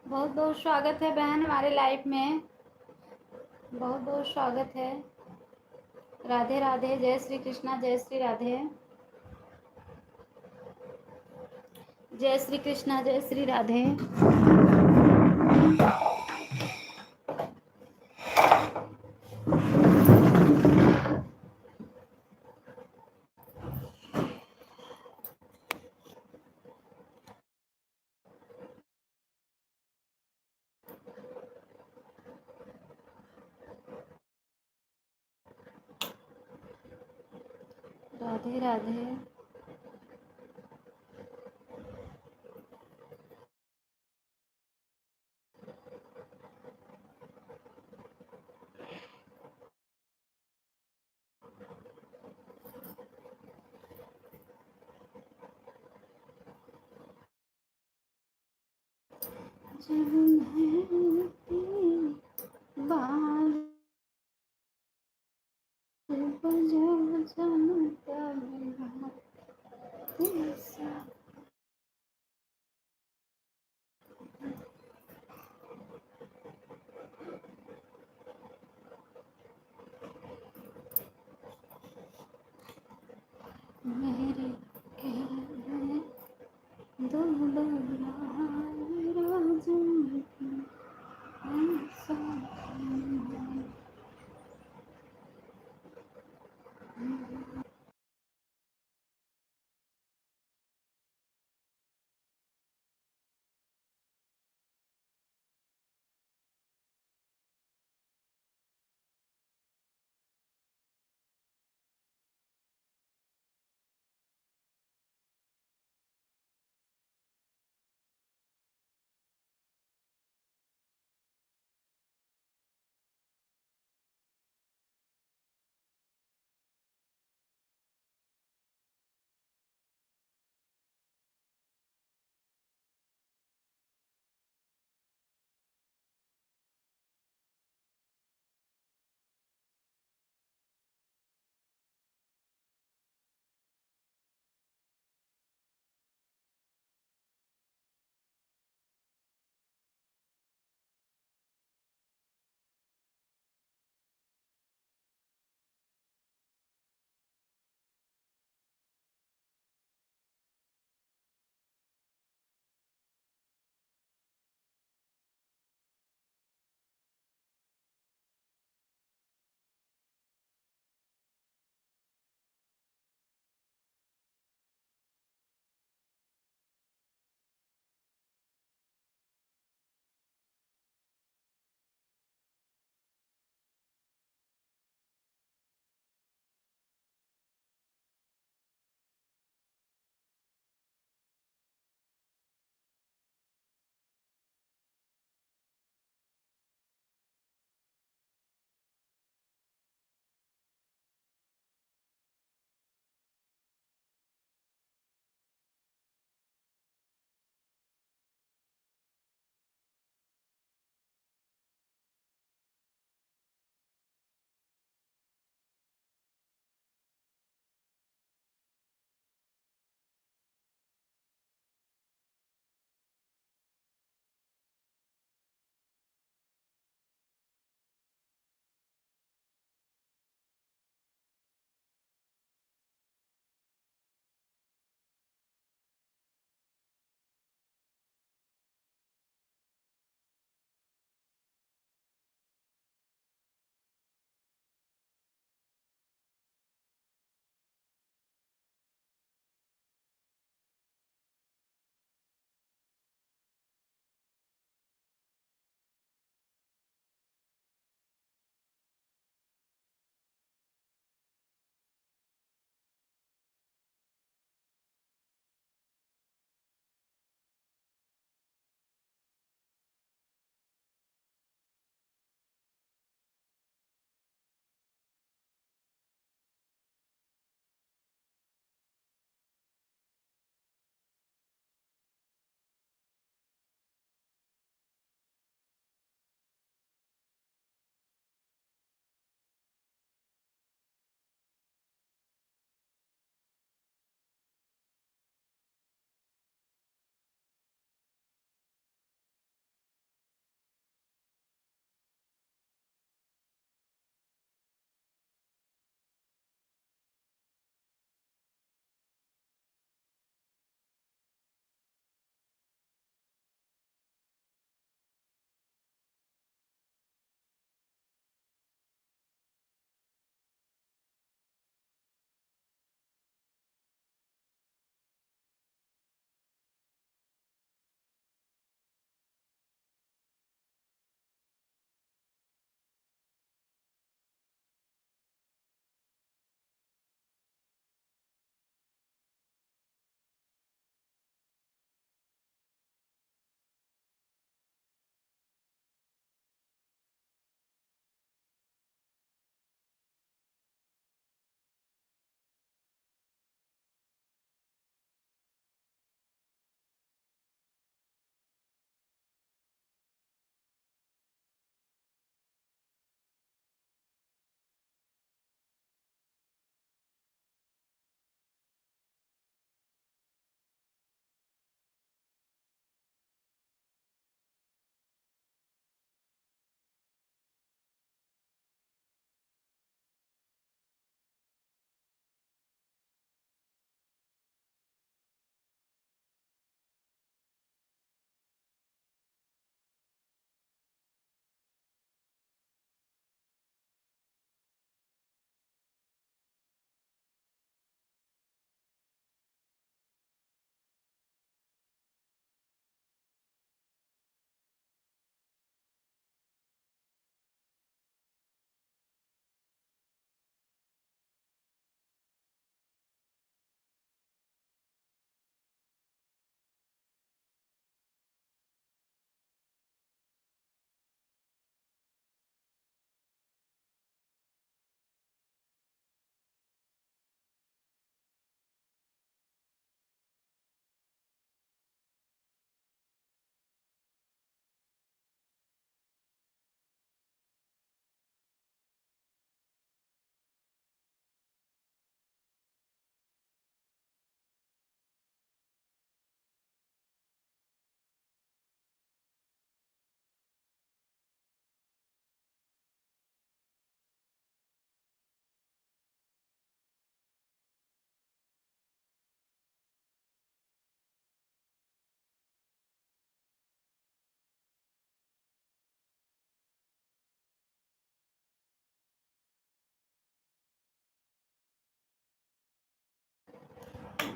बहुत बहुत स्वागत है बहन हमारे लाइफ में। बहुत बहुत स्वागत है। राधे राधे, जय श्री कृष्णा, जय श्री राधे, जय श्री कृष्णा, जय श्री राधे। राधे राधे। बाल बजा जनता मेरे कहने दो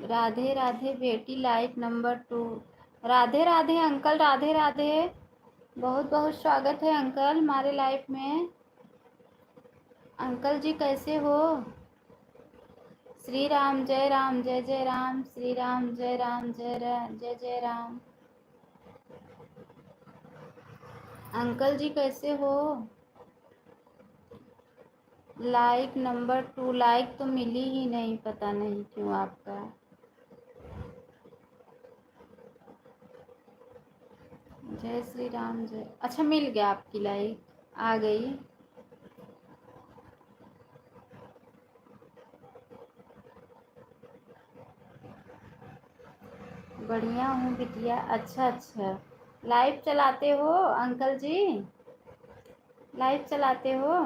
राधे राधे बेटी like number 2। Radhe Radhe uncle, Radhe Radhe. बहुत बहुत स्वागत है अंकल हमारे लाइफ में। अंकल जी कैसे हो? श्री राम जय राम जय जय राम, श्री राम जय राम जय जय जय राम। अंकल जी कैसे हो? Like number 2। लाइक तो मिली ही नहीं, पता नहीं क्यों आपका। जय श्री राम जय। अच्छा मिल गया, आपकी लाइक आ गई। बढ़िया हूँ बिटिया। अच्छा अच्छा, लाइव चलाते हो अंकल जी? लाइव चलाते हो?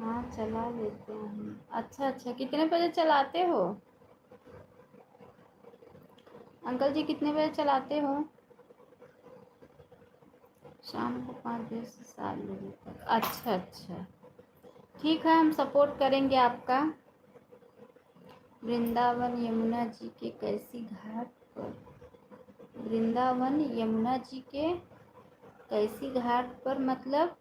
हाँ चला लेते हैं। अच्छा अच्छा, कितने बजे चलाते हो अंकल जी? कितने बजे चलाते हो? शाम को 5 बजे से 7 बजे तक। अच्छा अच्छा, ठीक है, हम सपोर्ट करेंगे आपका। वृंदावन यमुना जी के कैसी घाट पर? वृंदावन यमुना जी के कैसी घाट पर मतलब?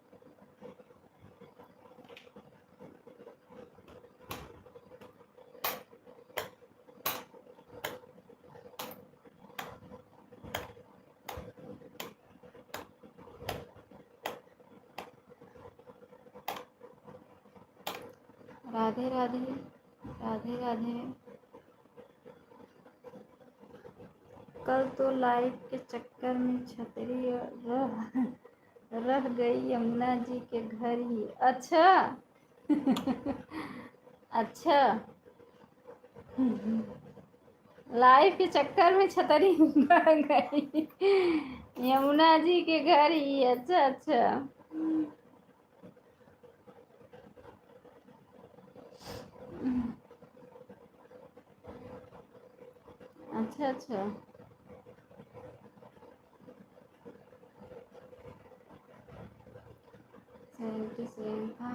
राधे राधे, राधे राधे। कल तो लाइव के चक्कर में छतरी रह गई यमुना जी के घर ही। अच्छा अच्छा, लाइव के चक्कर में छतरी रह गई यमुना जी के घर ही। अच्छा अच्छा, अच्छा अच्छा। 77 था,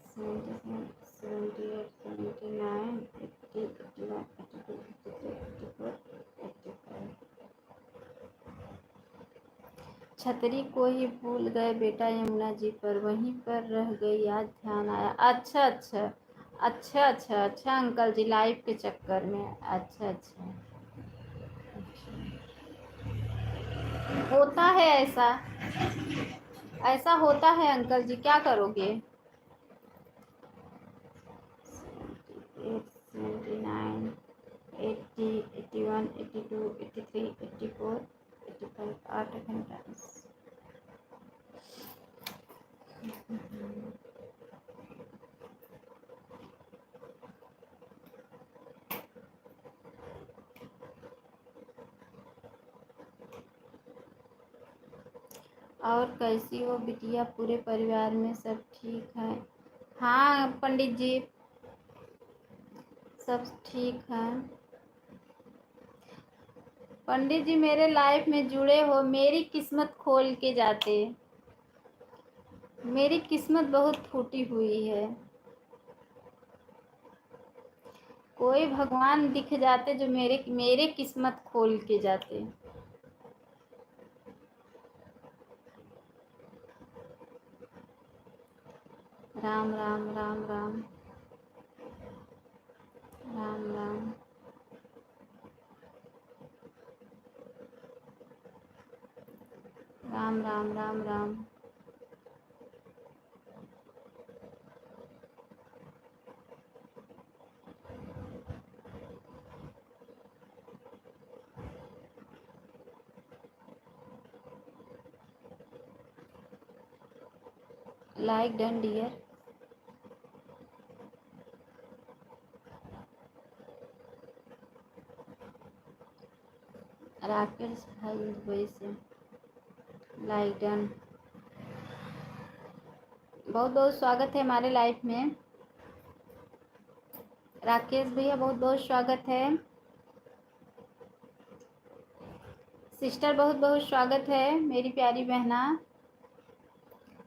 77, 78, 79, 80, 81, 82, 83, 84, 85। छतरी को ही भूल गए बेटा यमुना जी पर, वहीं पर रह गई, आज ध्यान आया। अच्छा अच्छा, अच्छा अच्छा अच्छा अंकल जी, लाइफ के चक्कर में। अच्छा अच्छा, होता है ऐसा, ऐसा होता है अंकल जी, क्या करोगे? 79, 80, 81, 82, 83, 84, 85, 8 घंटा। और कैसी हो बिटिया? पूरे परिवार में सब ठीक है? हाँ पंडित जी, सब ठीक है। पंडित जी मेरे लाइफ में जुड़े हो, मेरी किस्मत खोल के जाते। मेरी किस्मत बहुत फूटी हुई है। कोई भगवान दिख जाते जो मेरे मेरे किस्मत खोल के जाते। Ram Ram Ram Ram, Ram Ram, Ram Ram Ram Ram. Like done dear. Rakesh भाई दुबई से लाइक डन। बहुत बहुत स्वागत है हमारे लाइफ में। राकेश भैया बहुत बहुत स्वागत है। सिस्टर बहुत बहुत स्वागत है मेरी प्यारी बहना।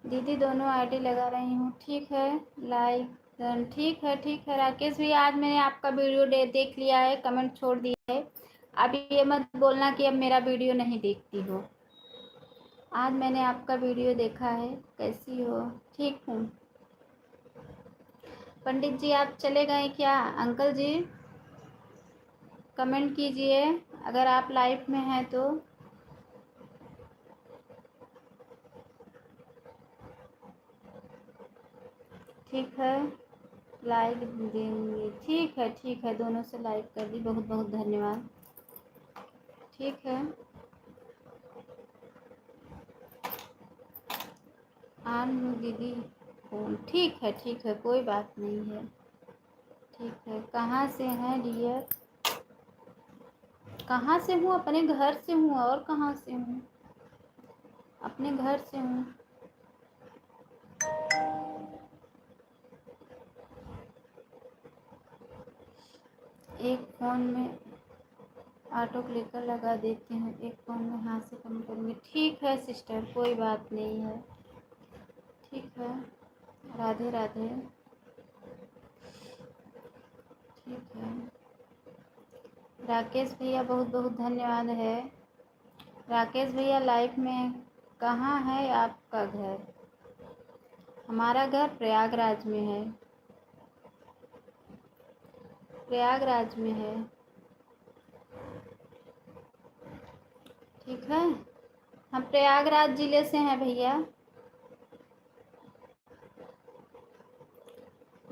दीदी दोनों आईडी लगा रही हूँ, ठीक है। लाइक डन, ठीक है ठीक है। राकेश भैया आज मैंने आपका वीडियो देख लिया है, कमेंट छोड़ दिया है। अब ये मत बोलना कि अब मेरा वीडियो नहीं देखती हो। आज मैंने आपका वीडियो देखा है। कैसी हो? ठीक हूँ। पंडित जी आप चले गए क्या? अंकल जी कमेंट कीजिए अगर आप लाइव में हैं तो। ठीक है, लाइक देंगे। ठीक है, दोनों से लाइक कर दी, बहुत बहुत धन्यवाद। ठीक है, आन दीदी फोन। ठीक है, कोई बात नहीं है। ठीक है, कहाँ से हैं डियर? कहाँ से हूँ? अपने घर से हूँ। और कहाँ से हूँ? अपने घर से हूँ। एक फ़ोन में ऑटो क्लिकर लगा देती हूँ, एक फ़ोन में हाथ से कम करूँगी। ठीक है सिस्टर, कोई बात नहीं है। ठीक है, राधे राधे। ठीक है, राकेश भैया बहुत बहुत धन्यवाद है। राकेश भैया लाइफ में कहाँ है आपका घर? हमारा घर प्रयागराज में है। प्रयागराज में है। ठीक है, हम प्रयागराज ज़िले से हैं भैया।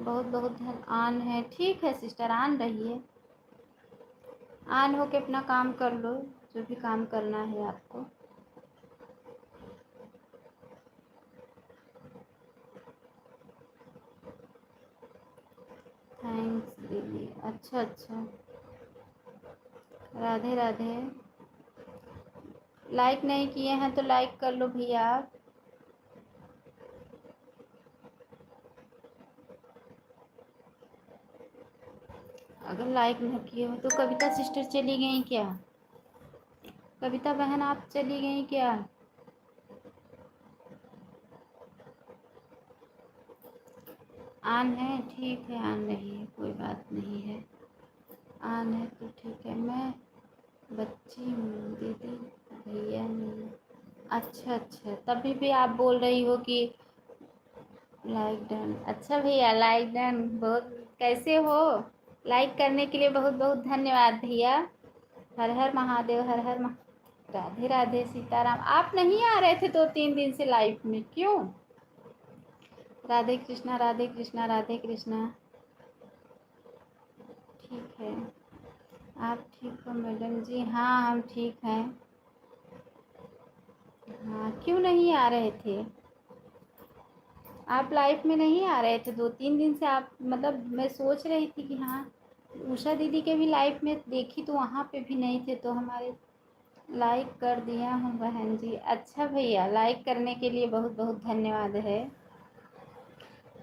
बहुत बहुत आन है। ठीक है सिस्टर, आन रहिए। आन हो के अपना काम कर लो, जो भी काम करना है आपको। थैंक्स दीदी। अच्छा अच्छा, राधे राधे। लाइक नहीं किए हैं तो लाइक कर लो भैया आप। अगर लाइक न किए हो तो कविता सिस्टर चली गई क्या? कविता बहन आप चली गई क्या? आन है, ठीक है, आन रही है, कोई बात नहीं है। आन है तो ठीक है। मैं बच्ची हूँ दीदी, भैया नहीं। अच्छा अच्छा, तभी भी आप बोल रही हो कि लाइक डन। अच्छा भैया, लाइक डन। बहुत कैसे हो? लाइक करने के लिए बहुत बहुत धन्यवाद भैया। हर हर महादेव, हर हर राधे राधे, सीताराम। आप नहीं आ रहे थे 2-3 दिन से लाइफ में, क्यों? राधे कृष्णा, राधे कृष्णा, राधे कृष्णा। ठीक है, आप ठीक हो मैडम जी? हाँ हम ठीक हैं। हाँ, क्यों नहीं आ रहे थे? आप लाइफ में नहीं आ रहे थे 2-3 दिन से। आप मतलब मैं सोच रही थी कि हाँ उषा दीदी के भी लाइफ में देखी तो वहाँ पे भी नहीं थे, तो हमारे लाइक कर दिया हूँ बहन जी। अच्छा भैया, लाइक करने के लिए बहुत बहुत धन्यवाद है।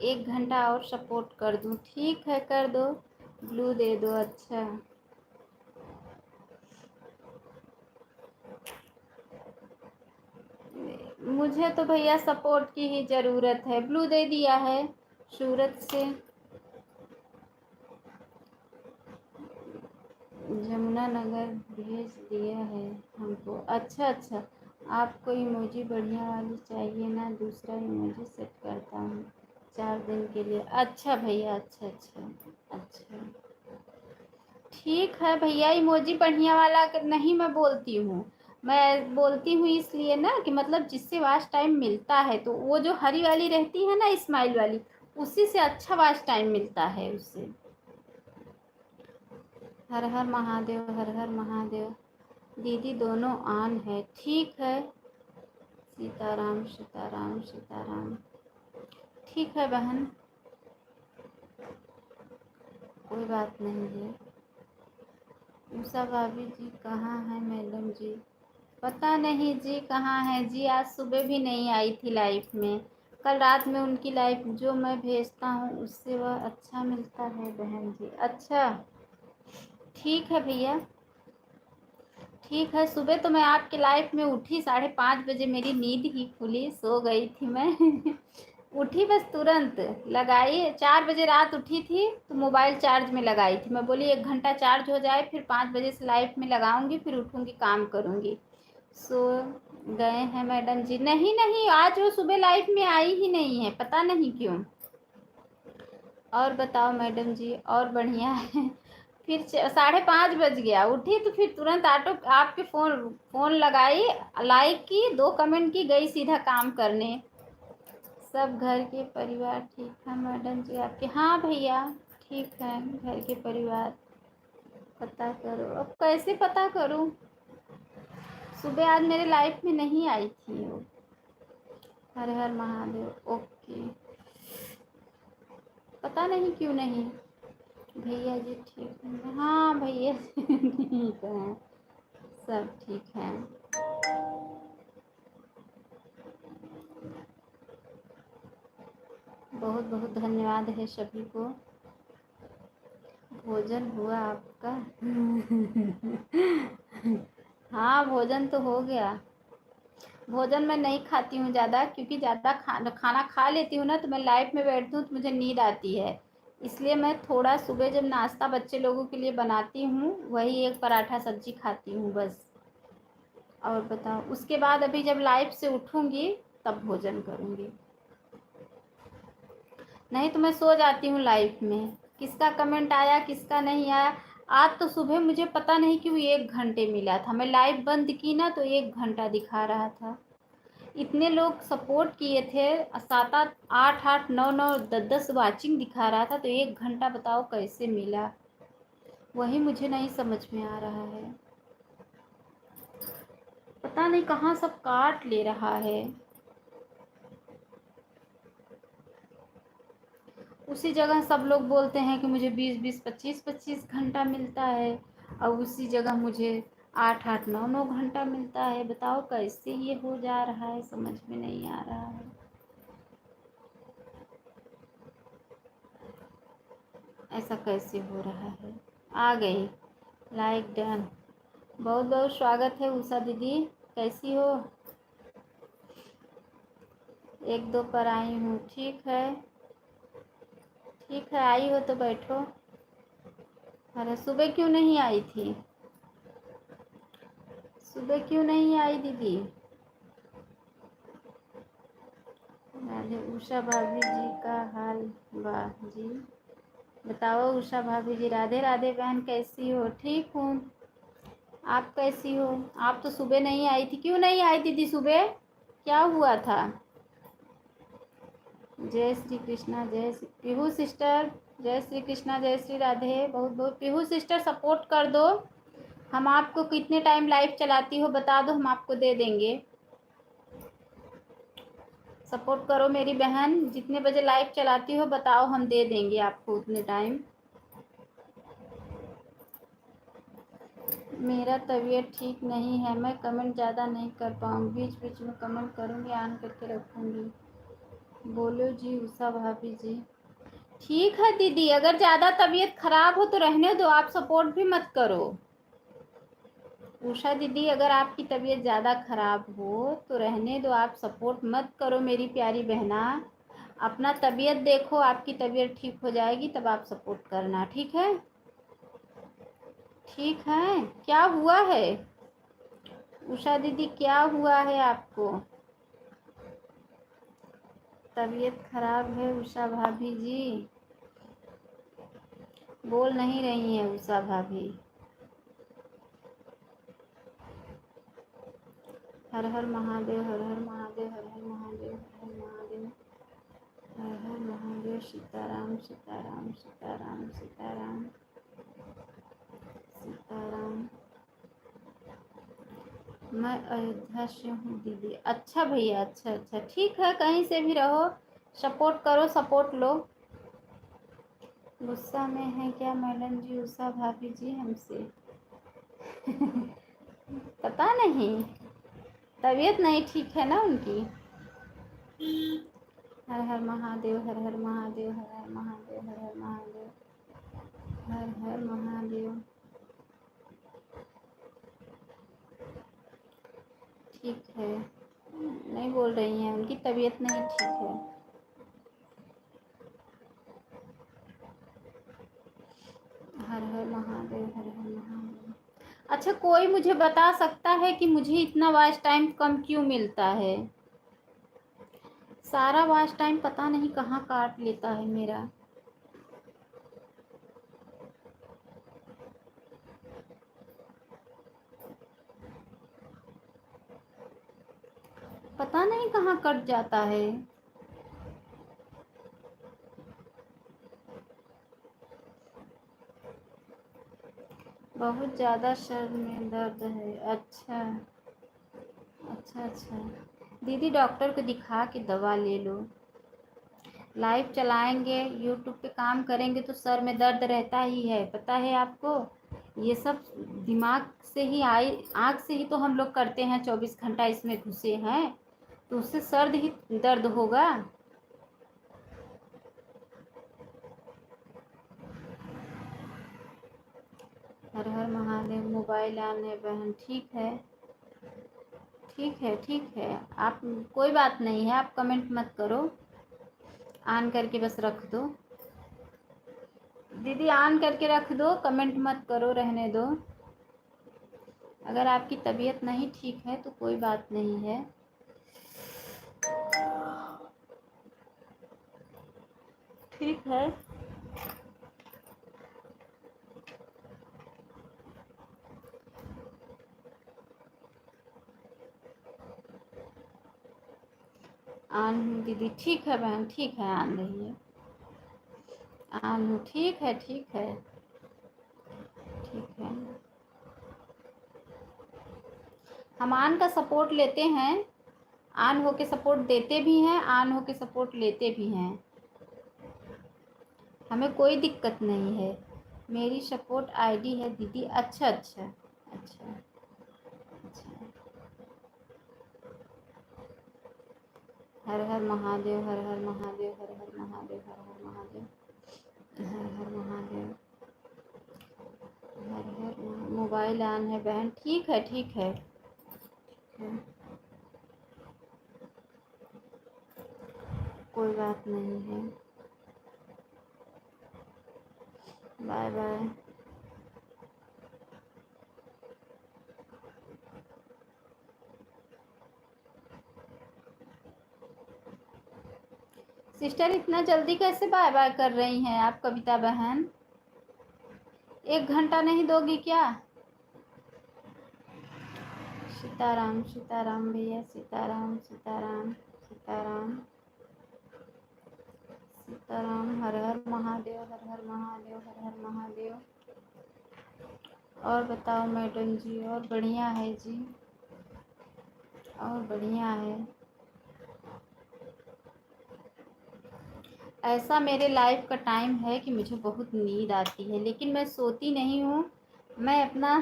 1 घंटा और सपोर्ट कर दूँ? ठीक है, कर दो। ब्लू दे दो। अच्छा, मुझे तो भैया सपोर्ट की ही ज़रूरत है। ब्लू दे दिया है सूरत से। जमुना नगर भेज दिया है हमको। अच्छा अच्छा, आपको इमोजी बढ़िया वाली चाहिए ना? दूसरा इमोजी सेट करता हूँ 4 दिन के लिए। अच्छा भैया, अच्छा अच्छा अच्छा, ठीक है भैया। इमोजी बढ़िया वाला नहीं मैं बोलती हूँ। मैं बोलती हूँ इसलिए ना कि मतलब जिससे वाच टाइम मिलता है, तो वो जो हरी वाली रहती है ना, स्माइल वाली, उसी से अच्छा वाच टाइम मिलता है उससे। हर हर महादेव, हर हर महादेव। दीदी दोनों ऑन है। ठीक है, सीताराम सीताराम सीताराम। ठीक है बहन, कोई बात नहीं जी। उषा भाभी जी कहाँ है मैडम जी? पता नहीं जी कहाँ है जी, आज सुबह भी नहीं आई थी लाइफ में। कल रात में उनकी लाइफ जो मैं भेजता हूँ उससे वह अच्छा मिलता है बहन जी। अच्छा ठीक है भैया, ठीक है। सुबह तो मैं आपकी लाइफ में उठी 5:30 बजे, मेरी नींद ही खुली, सो गई थी मैं उठी बस तुरंत लगाई, 4 बजे रात उठी थी तो मोबाइल चार्ज में लगाई थी। मैं बोली 1 घंटा चार्ज हो जाए, फिर 5 बजे से लाइफ में लगाऊंगी, फिर उठूंगी काम करूंगी। सो गए हैं मैडम जी? नहीं नहीं, आज वो सुबह लाइफ में आई ही नहीं है, पता नहीं क्यों। और बताओ मैडम जी? और बढ़िया है फिर 5:30 बज गया, उठी तो फिर तुरंत ऑटो आपके फोन लगाई, लाइक की, 2 कमेंट की, गई सीधा काम करने। सब घर के परिवार ठीक है मैडम जी आपके? हाँ भैया ठीक है, घर के परिवार। पता करो, अब कैसे पता करूं? सुबह आज मेरे लाइफ में नहीं आई थी वो। हर हर महादेव। ओके, पता नहीं क्यों नहीं। भैया जी ठीक है? हाँ भैया ठीक है, सब ठीक है। बहुत बहुत धन्यवाद है सभी को। भोजन हुआ आपका? हाँ भोजन तो हो गया। भोजन मैं नहीं खाती हूँ ज़्यादा, क्योंकि ज़्यादा खाना खा लेती हूँ ना तो मैं लाइफ में बैठती हूँ तो मुझे नींद आती है। इसलिए मैं थोड़ा सुबह जब नाश्ता बच्चे लोगों के लिए बनाती हूँ वही एक पराठा सब्जी खाती हूँ बस। और बताओ, उसके बाद अभी जब लाइफ से उठूँगी तब भोजन करूँगी, नहीं तो मैं सो जाती हूँ लाइफ में। किसका कमेंट आया किसका नहीं आया। आज तो सुबह मुझे पता नहीं क्यों 1 घंटे मिला था, मैं लाइव बंद की ना तो 1 घंटा दिखा रहा था। इतने लोग सपोर्ट किए थे, 7-7 8-8 9-9 10-10 वाचिंग दिखा रहा था, तो 1 घंटा बताओ कैसे मिला? वही मुझे नहीं समझ में आ रहा है, पता नहीं कहाँ सब काट ले रहा है। उसी जगह सब लोग बोलते हैं कि मुझे 20-20 25-25 घंटा मिलता है, और उसी जगह मुझे 8-8 9-9 घंटा मिलता है। बताओ कैसे ये हो जा रहा है, समझ में नहीं आ रहा है। ऐसा कैसे हो रहा है? आ गई, लाइक डन। बहुत बहुत स्वागत है उषा दीदी, कैसी हो? 1-2 पर आई हूँ, ठीक है ठीक है, आई हो तो बैठो। अरे सुबह क्यों नहीं आई थी? सुबह क्यों नहीं आई दीदी? अरे उषा भाभी जी का हाल? वाह जी, बताओ उषा भाभी जी। राधे राधे बहन, कैसी हो? ठीक हूँ, आप कैसी हो? आप तो सुबह नहीं आई थी, क्यों नहीं आई दीदी सुबह? क्या हुआ था? जय श्री कृष्णा, जय श्री पीहू सिस्टर, जय श्री कृष्णा, जय श्री राधे। बहुत बहुत पीहू सिस्टर सपोर्ट कर दो, हम आपको कितने टाइम लाइव चलाती हो बता दो, हम आपको दे देंगे। सपोर्ट करो मेरी बहन, जितने बजे लाइव चलाती हो बताओ, हम दे देंगे आपको उतने टाइम। मेरा तबीयत ठीक नहीं है, मैं कमेंट ज़्यादा नहीं कर पाऊँगी, बीच बीच में कमेंट करूँगी, ऑन करके रखूँगी। बोलो जी उषा भाभी जी। ठीक है दीदी, अगर ज़्यादा तबीयत खराब हो तो रहने दो, आप सपोर्ट भी मत करो। उषा दीदी, अगर आपकी तबीयत ज़्यादा खराब हो तो रहने दो, आप सपोर्ट मत करो मेरी प्यारी बहना। अपना तबीयत देखो, आपकी तबीयत ठीक हो जाएगी तब आप सपोर्ट करना, ठीक है? ठीक है, क्या हुआ है उषा दीदी, क्या हुआ है आपको? तबीयत खराब है उषा भाभी जी? बोल नहीं रही हैं उषा भाभी। हर हर महादेव, हर हर महादेव, हर हर महादेव, हर हर महादेव, हर हर महादेव। सीताराम सीताराम सीताराम सीताराम सीताराम। मैं अयोध्या से हूँ दीदी। अच्छा भैया, अच्छा अच्छा, ठीक है, कहीं से भी रहो, सपोर्ट करो, सपोर्ट लो। गुस्सा में है क्या मैडम जी उषा भाभी जी हमसे? पता नहीं, तबीयत नहीं ठीक है ना उनकी। हर हर महादेव, हर हर महादेव, हर हर महादेव, हर हर महादेव, हर हर महादेव। ठीक है, नहीं बोल रही हैं, उनकी तबीयत नहीं ठीक है। हर हर महादेव, हर हर महादेव। अच्छा, कोई मुझे बता सकता है कि मुझे इतना वॉच टाइम कम क्यों मिलता है? सारा वॉच टाइम पता नहीं कहाँ काट लेता है मेरा। पता नहीं कहाँ कट जाता है। बहुत ज़्यादा सर में दर्द है। अच्छा अच्छा अच्छा। दीदी डॉक्टर को दिखा के दवा ले लो। लाइव चलाएंगे, यूट्यूब पे काम करेंगे तो सर में दर्द रहता ही है, पता है आपको। ये सब दिमाग से ही आई, आँख से ही तो हम लोग करते हैं, 24 घंटा इसमें घुसे हैं, तो उससे सर्द ही दर्द होगा। हर हर महादेव। मोबाइल ऑन है बहन, ठीक है ठीक है ठीक है। आप, कोई बात नहीं है, आप कमेंट मत करो, ऑन करके बस रख दो। दीदी ऑन करके रख दो, कमेंट मत करो, रहने दो। अगर आपकी तबीयत नहीं ठीक है तो कोई बात नहीं है। ठीक है। ऑन हूँ दीदी, ठीक है बहन, ठीक है, ऑन रही है, ऑन हूँ, ठीक है ठीक है ठीक है। हम ऑन का सपोर्ट लेते हैं, ऑन होके सपोर्ट देते भी हैं, ऑन होके सपोर्ट लेते भी हैं, हमें कोई दिक्कत नहीं है। मेरी सपोर्ट आईडी है दीदी। अच्छा अच्छा अच्छा अच्छा। हर हर महादेव, हर हर महादेव, हर हर महादेव, हर हर महादेव, हर हर महादेव, हर हर। मोबाइल ऑन है बहन, ठीक है ठीक है। कोई बात नहीं है। Bye bye. सिस्टर इतना जल्दी कैसे बाय बाय कर रही हैं आप कविता बहन? 1 घंटा नहीं दोगी क्या? सीताराम सीताराम भैया, सीताराम सीताराम सीताराम सीताराम। हर हर महादेव, हर हर महादेव, हर हर महादेव। और बताओ मैडम जी? और बढ़िया है जी, और बढ़िया है। ऐसा मेरे लाइफ का टाइम है कि मुझे बहुत नींद आती है, लेकिन मैं सोती नहीं हूँ। मैं अपना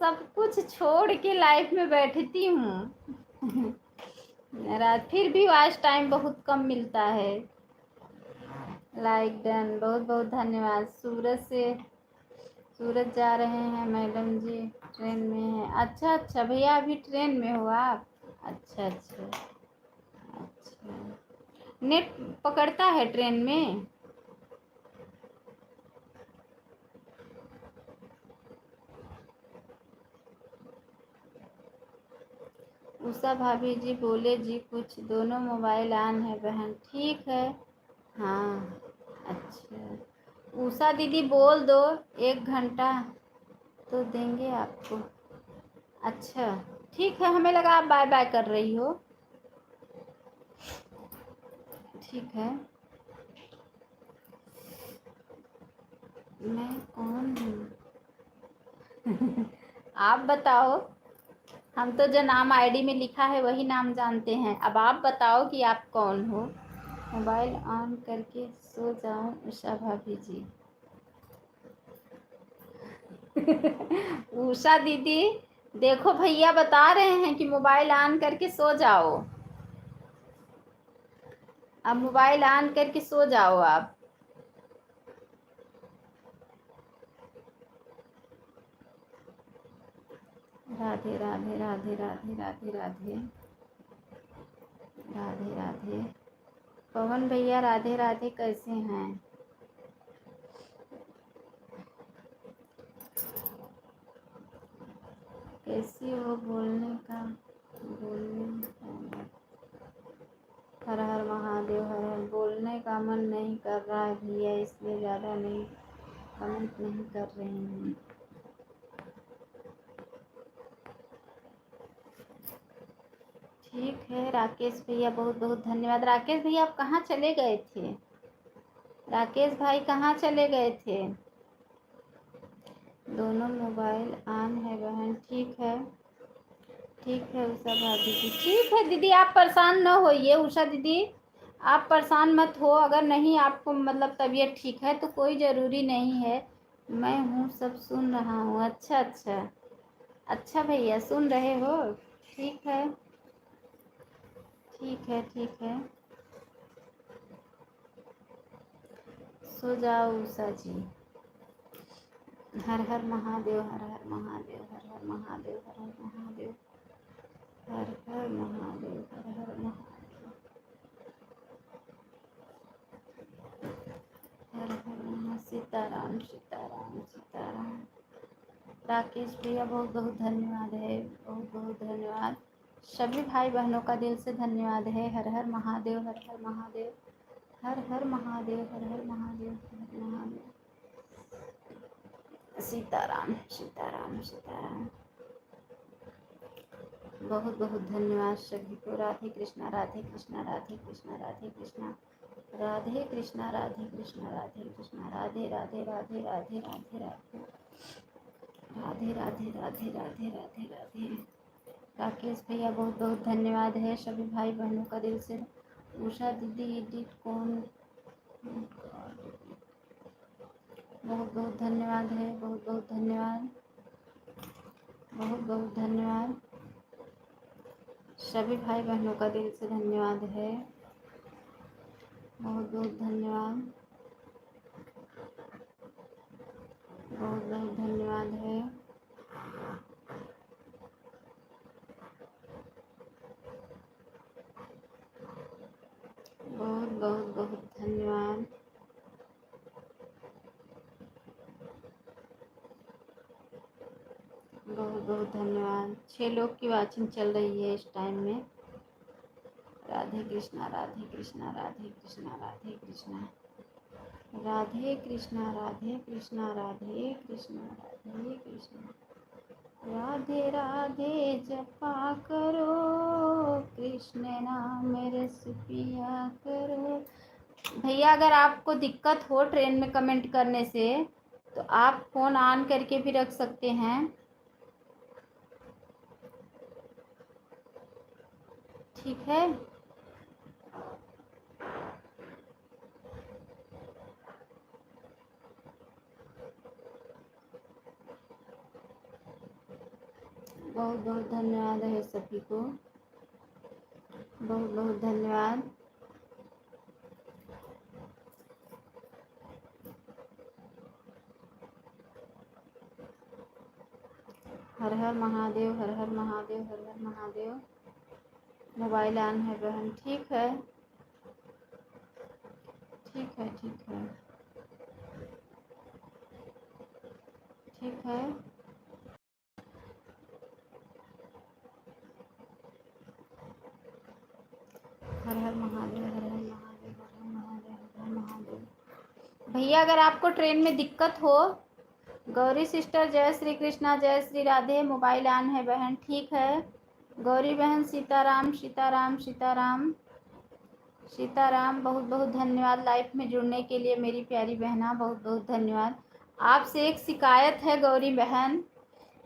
सब कुछ छोड़ के लाइफ में बैठती हूँ। रात फिर भी आज टाइम बहुत कम मिलता है। लाइक डन, बहुत बहुत धन्यवाद। सूरत जा रहे हैं मैडम जी, ट्रेन में है। अच्छा अच्छा भैया, अभी ट्रेन में हो आप? अच्छा अच्छा अच्छा। नेट पकड़ता है ट्रेन में? उषा भाभी जी बोले जी कुछ, दोनों मोबाइल ऑन है बहन, ठीक है। हाँ अच्छा, उषा दीदी बोल दो, 1 घंटा तो देंगे आपको। अच्छा ठीक है, हमें लगा आप बाय बाय कर रही हो। ठीक है। मैं कौन हूँ? आप बताओ। हम तो जो नाम आईडी में लिखा है वही नाम जानते हैं। अब आप बताओ कि आप कौन हो। मोबाइल ऑन करके सो जाऊं उषा भाभी जी। उषा दीदी, देखो भैया बता रहे हैं कि मोबाइल ऑन करके सो जाओ। अब मोबाइल ऑन करके सो जाओ आप। राधे राधे राधे राधे राधे राधे राधे राधे। पवन भैया राधे राधे, कैसे हैं? कैसी हो? बोलने का हर हर महादेव, हर हर। बोलने का मन नहीं कर रहा है भैया, इसलिए ज़्यादा नहीं कमेंट नहीं कर रहे हैं। ठीक है राकेश भैया, बहुत बहुत धन्यवाद। राकेश भैया आप कहाँ चले गए थे? राकेश भाई कहाँ चले गए थे? दोनों मोबाइल ऑन है बहन। ठीक है, ठीक है उषा भाभी जी, ठीक है दीदी, आप परेशान न होइए। उषा दीदी आप परेशान मत हो। अगर नहीं आपको मतलब तबीयत ठीक है तो कोई ज़रूरी नहीं है। मैं हूँ, सब सुन रहा हूँ। अच्छा अच्छा, अच्छा भैया सुन रहे हो? ठीक है, ठीक है, ठीक है। सो जाओ उषा जी। हर हर महादेव, हर हर महादेव, हर हर महादेव, हर हर महादेव, हर हर महादेव, हर हर महादेव, हर हर महा। सीताराम सीताराम सीताराम। राकेश भैया बहुत बहुत धन्यवाद है, बहुत बहुत धन्यवाद। सभी भाई बहनों का दिल से धन्यवाद है। हर हर महादेव, हर हर महादेव, हर हर महादेव, हर हर महादेव, हर हर महादेव। सीताराम सीताराम सीताराम। बहुत बहुत धन्यवाद सभी को। राधे कृष्णा राधे कृष्णा राधे कृष्णा राधे कृष्णा राधे कृष्णा राधे कृष्णा राधे कृष्णा राधे राधे राधे राधे राधे राधे राधे राधे राधे राधे राधे। राकेश भैया बहुत बहुत धन्यवाद है सभी भाई बहनों का दिल से। उषा दीदी एडिट कौन? बहुत बहुत धन्यवाद है, बहुत बहुत धन्यवाद, बहुत बहुत धन्यवाद। सभी भाई बहनों का दिल से धन्यवाद है, बहुत बहुत धन्यवाद, बहुत बहुत धन्यवाद है। बहुत बहुत बहुत धन्यवाद। बहुत बहुत धन्यवाद। 6 लोग की वाचिंग चल रही है इस टाइम में। राधे कृष्णा राधे कृष्णा राधे कृष्णा राधे कृष्णा राधे कृष्णा राधे कृष्णा राधे कृष्णा राधे कृष्णा राधे राधे जपा करो, कृष्ण नाम रस पिया करो। भैया अगर आपको दिक्कत हो ट्रेन में कमेंट करने से तो आप फ़ोन ऑन करके भी रख सकते हैं। ठीक है, बहुत बहुत धन्यवाद है सभी को, बहुत बहुत धन्यवाद। हर हर महादेव, हर हर महादेव, हर हर महादेव। मोबाइल ऑन है बहन। ठीक है, ठीक है, ठीक है, ठीक है। हर हर महादेव, हर हर महादेव, हर हर महादेव, हर हर महादेव। भैया अगर आपको ट्रेन में दिक्कत हो, गौरी सिस्टर जय श्री कृष्णा, जय श्री राधे। मोबाइल ऑन है बहन। ठीक है गौरी बहन। सीताराम सीताराम सीताराम सीताराम। बहुत बहुत धन्यवाद लाइफ में जुड़ने के लिए मेरी प्यारी बहना, बहुत बहुत धन्यवाद। आपसे एक शिकायत है गौरी बहन,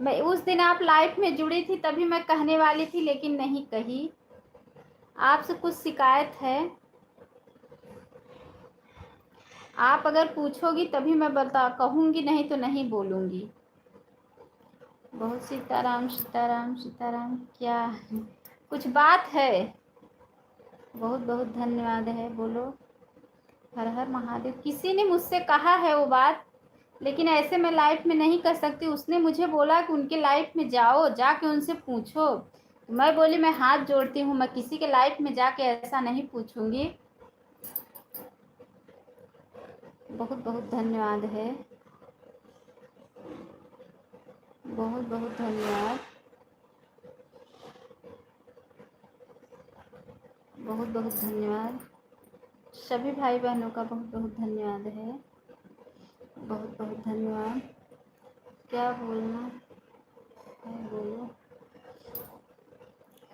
मैं उस दिन आप लाइव में जुड़ी थी तभी मैं कहने वाली थी लेकिन नहीं कही। आपसे कुछ शिकायत है? आप अगर पूछोगी तभी मैं बता कहूँगी, नहीं तो नहीं बोलूँगी। बहुत सीताराम सीताराम सीताराम। क्या कुछ बात है? बहुत बहुत धन्यवाद है। बोलो। हर हर महादेव। किसी ने मुझसे कहा है वो बात, लेकिन ऐसे मैं लाइफ में नहीं कर सकती। उसने मुझे बोला कि उनके लाइफ में जाओ, जाके उनसे पूछो। मैं बोली मैं हाथ जोड़ती हूँ, मैं किसी के लाइफ में जाके ऐसा नहीं पूछूंगी। बहुत बहुत धन्यवाद है। बहुत बहुत धन्यवाद। बहुत बहुत धन्यवाद। सभी भाई बहनों का बहुत बहुत धन्यवाद है। बहुत बहुत धन्यवाद। क्या बोलना है बोलो।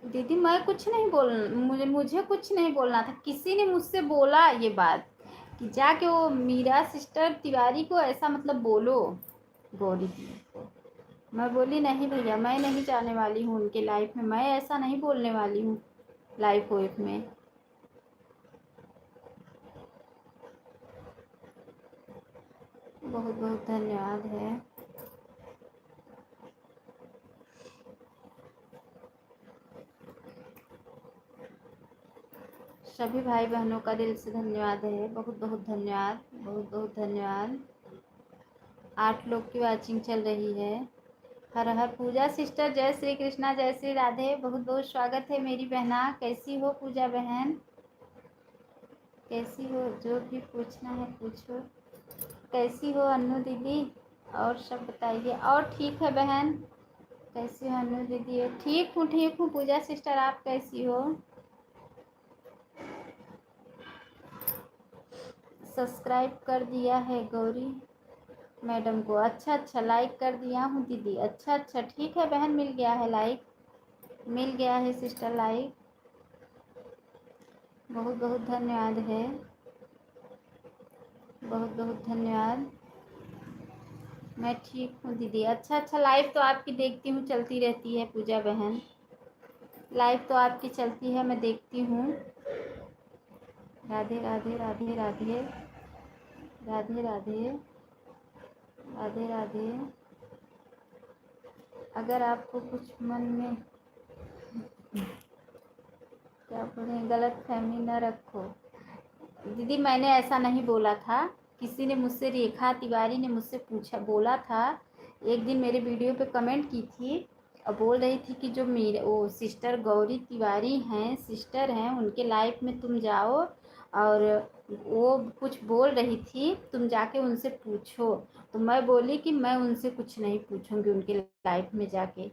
दीदी मैं कुछ नहीं मुझे कुछ नहीं बोलना था। किसी ने मुझसे बोला ये बात कि जाके वो मीरा सिस्टर तिवारी को ऐसा मतलब बोलो, गौरी दीदी को। मैं बोली नहीं भैया, मैं नहीं जाने वाली हूँ उनके लाइफ में, मैं ऐसा नहीं बोलने वाली हूँ लाइफ वाइफ में। बहुत बहुत धन्यवाद है। सभी भाई बहनों का दिल से धन्यवाद है। बहुत बहुत धन्यवाद। बहुत बहुत धन्यवाद। 8 लोग की वाचिंग चल रही है। हर हर पूजा सिस्टर, जय श्री कृष्णा, जय श्री राधे। बहुत बहुत स्वागत है मेरी बहना। कैसी हो पूजा बहन? कैसी हो? जो भी पूछना है पूछो। कैसी हो अन्नू दीदी? और सब बताइए। और ठीक है बहन? कैसी हो अन्नू दीदी? ठीक हूँ पूजा सिस्टर, आप कैसी हो? सब्सक्राइब कर दिया है गौरी मैडम को। अच्छा अच्छा, लाइक कर दिया हूँ दीदी। अच्छा अच्छा, ठीक है बहन, मिल गया है लाइक, मिल गया है सिस्टर लाइक। बहुत बहुत धन्यवाद है। बहुत बहुत धन्यवाद। मैं ठीक हूँ दीदी। अच्छा अच्छा, लाइव तो आपकी देखती हूँ, चलती रहती है पूजा बहन। लाइव तो आपकी चलती है, मैं देखती हूँ। राधे राधे राधे राधे राधे राधे राधे राधे। अगर आपको कुछ मन में क्या बोले गलत फहमी न रखो। दीदी मैंने ऐसा नहीं बोला था। किसी ने मुझसे, रेखा तिवारी ने मुझसे पूछा, बोला था एक दिन मेरे वीडियो पे कमेंट की थी और बोल रही थी कि जो मेरे वो सिस्टर गौरी तिवारी हैं, सिस्टर हैं, उनके लाइफ में तुम जाओ और वो कुछ बोल रही थी, तुम जाके उनसे पूछो। तो मैं बोली कि मैं उनसे कुछ नहीं पूछूंगी उनके लाइफ में जाके,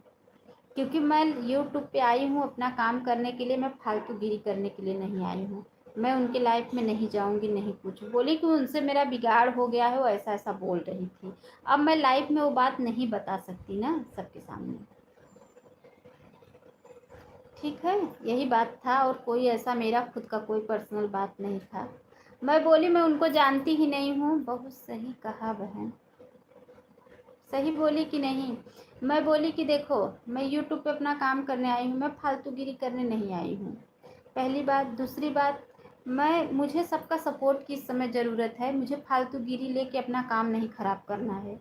क्योंकि मैं यूट्यूब पे आई हूँ अपना काम करने के लिए, मैं फालतूगिरी करने के लिए नहीं आई हूँ। मैं उनके लाइफ में नहीं जाऊँगी, नहीं पूछूँ। बोली कि उनसे मेरा बिगाड़ हो गया है, वो ऐसा ऐसा बोल रही थी। अब मैं लाइफ में वो बात नहीं बता सकती ना सबके सामने। ठीक है, यही बात था और कोई ऐसा मेरा खुद का कोई पर्सनल बात नहीं था। मैं बोली मैं उनको जानती ही नहीं हूँ। बहुत सही कहा बहन, सही बोली कि नहीं? मैं बोली कि देखो मैं यूट्यूब पे अपना काम करने आई हूँ, मैं फालतूगिरी करने नहीं आई हूँ, पहली बात। दूसरी बात, मुझे सबका सपोर्ट की इस समय ज़रूरत है। मुझे फालतूगिरी लेके अपना काम नहीं ख़राब करना है।